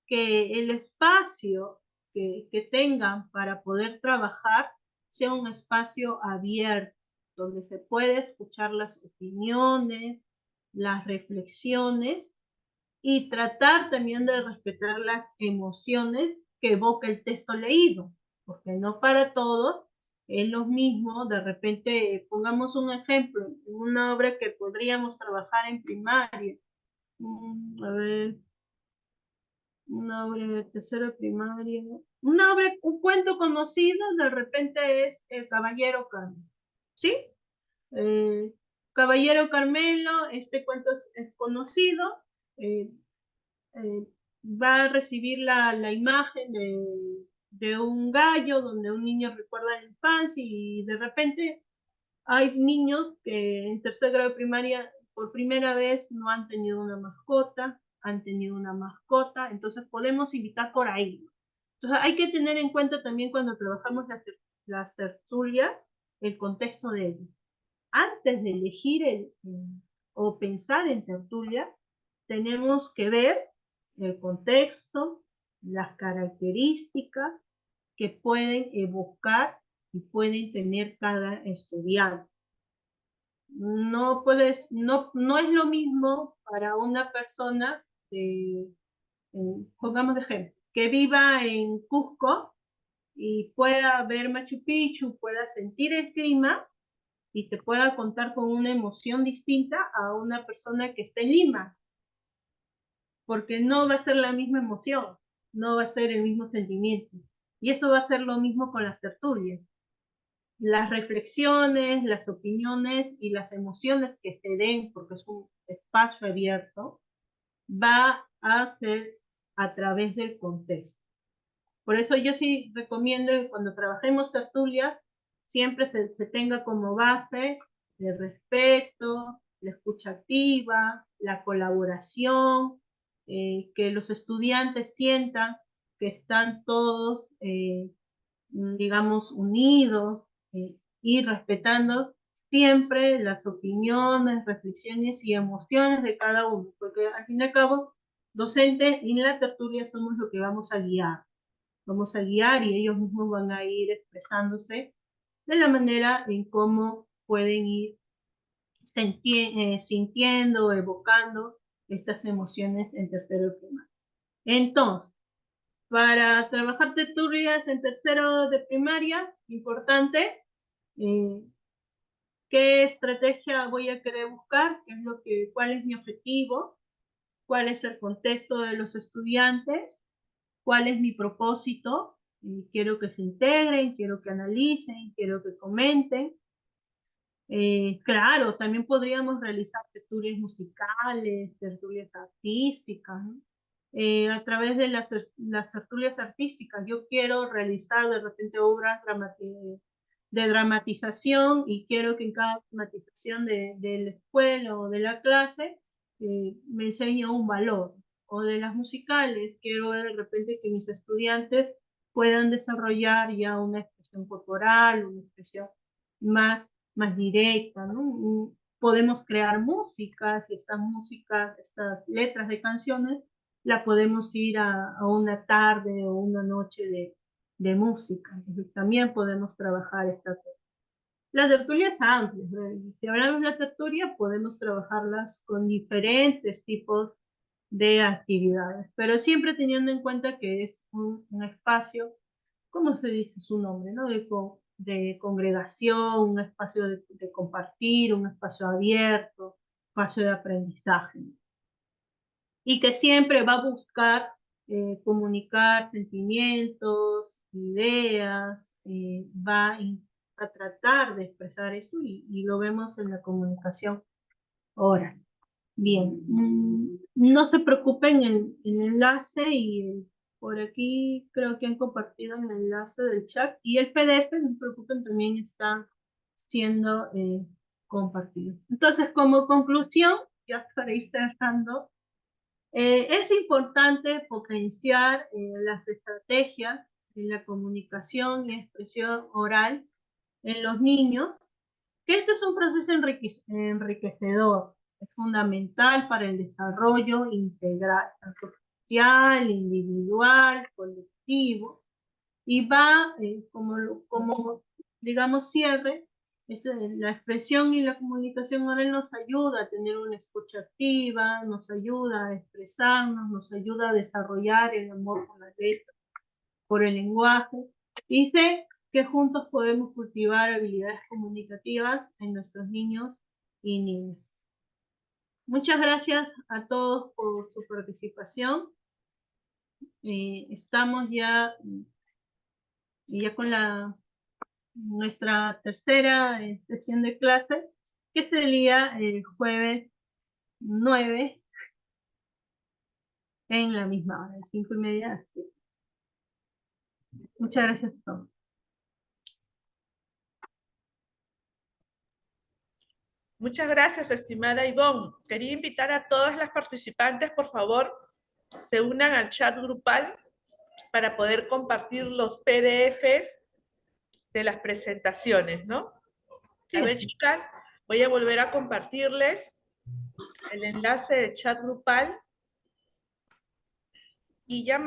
que el espacio que tengan para poder trabajar sea un espacio abierto, donde se puede escuchar las opiniones, las reflexiones y tratar también de respetar las emociones que evoca el texto leído, porque no para todos es lo mismo. De repente, pongamos un ejemplo, una obra que podríamos trabajar en primaria. A ver, una obra de tercera primaria. Un cuento conocido, de repente es El Caballero Carmelo. ¿Sí? Caballero Carmelo, este cuento es conocido. eh, eh, Va a recibir la imagen de un gallo donde un niño recuerda la infancia y de repente hay niños que en tercer grado de primaria por primera vez no han tenido una mascota, han tenido una mascota, entonces podemos invitar por ahí. Entonces hay que tener en cuenta también cuando trabajamos las tertulias el contexto de ellos. Antes de elegir o pensar en tertulia, tenemos que ver el contexto, las características que pueden evocar y pueden tener cada estudiante. no es lo mismo para una persona, pongamos de ejemplo, que viva en Cusco y pueda ver Machu Picchu, pueda sentir el clima y te pueda contar con una emoción distinta a una persona que está en Lima, porque no va a ser la misma emoción, no va a ser el mismo sentimiento. Y eso va a ser lo mismo con las tertulias. Las reflexiones, las opiniones y las emociones que se den, porque es un espacio abierto, va a ser a través del contexto. Por eso yo sí recomiendo que cuando trabajemos tertulias, siempre se tenga como base el respeto, la escucha activa, la colaboración, que los estudiantes sientan que están todos, digamos, unidos y respetando siempre las opiniones, reflexiones y emociones de cada uno, porque al fin y al cabo, docente y en la tertulia somos lo que vamos a guiar y ellos mismos van a ir expresándose de la manera en cómo pueden ir sintiendo, evocando estas emociones en tercero y primaria. Entonces, para trabajar tertulias en tercero de primaria, importante, eh, qué estrategia voy a querer buscar, qué es cuál es mi objetivo, cuál es el contexto de los estudiantes, cuál es mi propósito, quiero que se integren, quiero que analicen, quiero que comenten. Claro, también podríamos realizar tertulias musicales, tertulias artísticas, ¿no? A través de las tertulias artísticas, yo quiero realizar de repente obras de dramatización y quiero que en cada dramatización de la escuela o de la clase me enseñe un valor. O de las musicales, quiero de repente que mis estudiantes puedan desarrollar ya una expresión corporal, una expresión más, más directa, ¿no? Podemos crear músicas y estas letras de canciones, la podemos ir a una tarde o una noche de música. Entonces, también podemos trabajar esta tertulia. La tertulia es amplia, ¿no? Si hablamos de la tertulia, podemos trabajarlas con diferentes tipos de actividades, pero siempre teniendo en cuenta que es un espacio, ¿cómo se dice su nombre? ¿No? De congregación, un espacio de compartir, un espacio abierto, espacio de aprendizaje. Y que siempre va a buscar comunicar sentimientos, ideas, va a tratar de expresar eso y lo vemos en la comunicación oral. Bien, no se preocupen en el enlace y por aquí creo que han compartido el enlace del chat y el PDF, no se preocupen, también está siendo compartido. Entonces, como conclusión, ya para ir cerrando, es importante potenciar las estrategias en la comunicación y expresión oral en los niños, que este es un proceso enriquecedor, es fundamental para el desarrollo integral, tanto social, individual, colectivo, y va como digamos, cierre, la expresión y la comunicación oral nos ayuda a tener una escucha activa, nos ayuda a expresarnos, nos ayuda a desarrollar el amor por la letra, por el lenguaje, y sé que juntos podemos cultivar habilidades comunicativas en nuestros niños y niñas. Muchas gracias a todos por su participación. Estamos ya con nuestra tercera sesión de clase, que sería el jueves 9 en la misma hora, 5:30. Muchas gracias a todos. Muchas gracias, estimada Ivonne. Quería invitar a todas las participantes, por favor, se unan al chat grupal para poder compartir los PDFs de las presentaciones, ¿no? A ver, chicas, voy a volver a compartirles el enlace de chat grupal y ya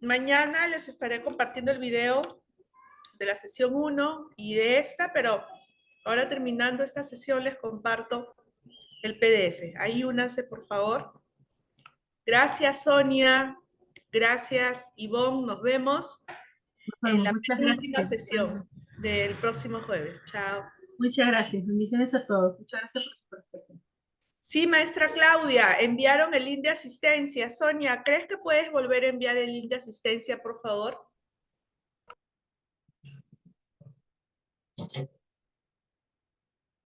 mañana les estaré compartiendo el video de la sesión 1 y de esta, pero Ahora terminando esta sesión les comparto el PDF. Ahí únanse, por favor. Gracias, Sonia. Gracias, Ivonne. Nos vemos en Bueno, la muchas última gracias. sesión del próximo jueves. Chao. Muchas gracias. Bendiciones a todos. Muchas gracias por su participación. Sí, maestra Claudia, enviaron el link de asistencia. Sonia, ¿crees que puedes volver a enviar el link de asistencia, por favor?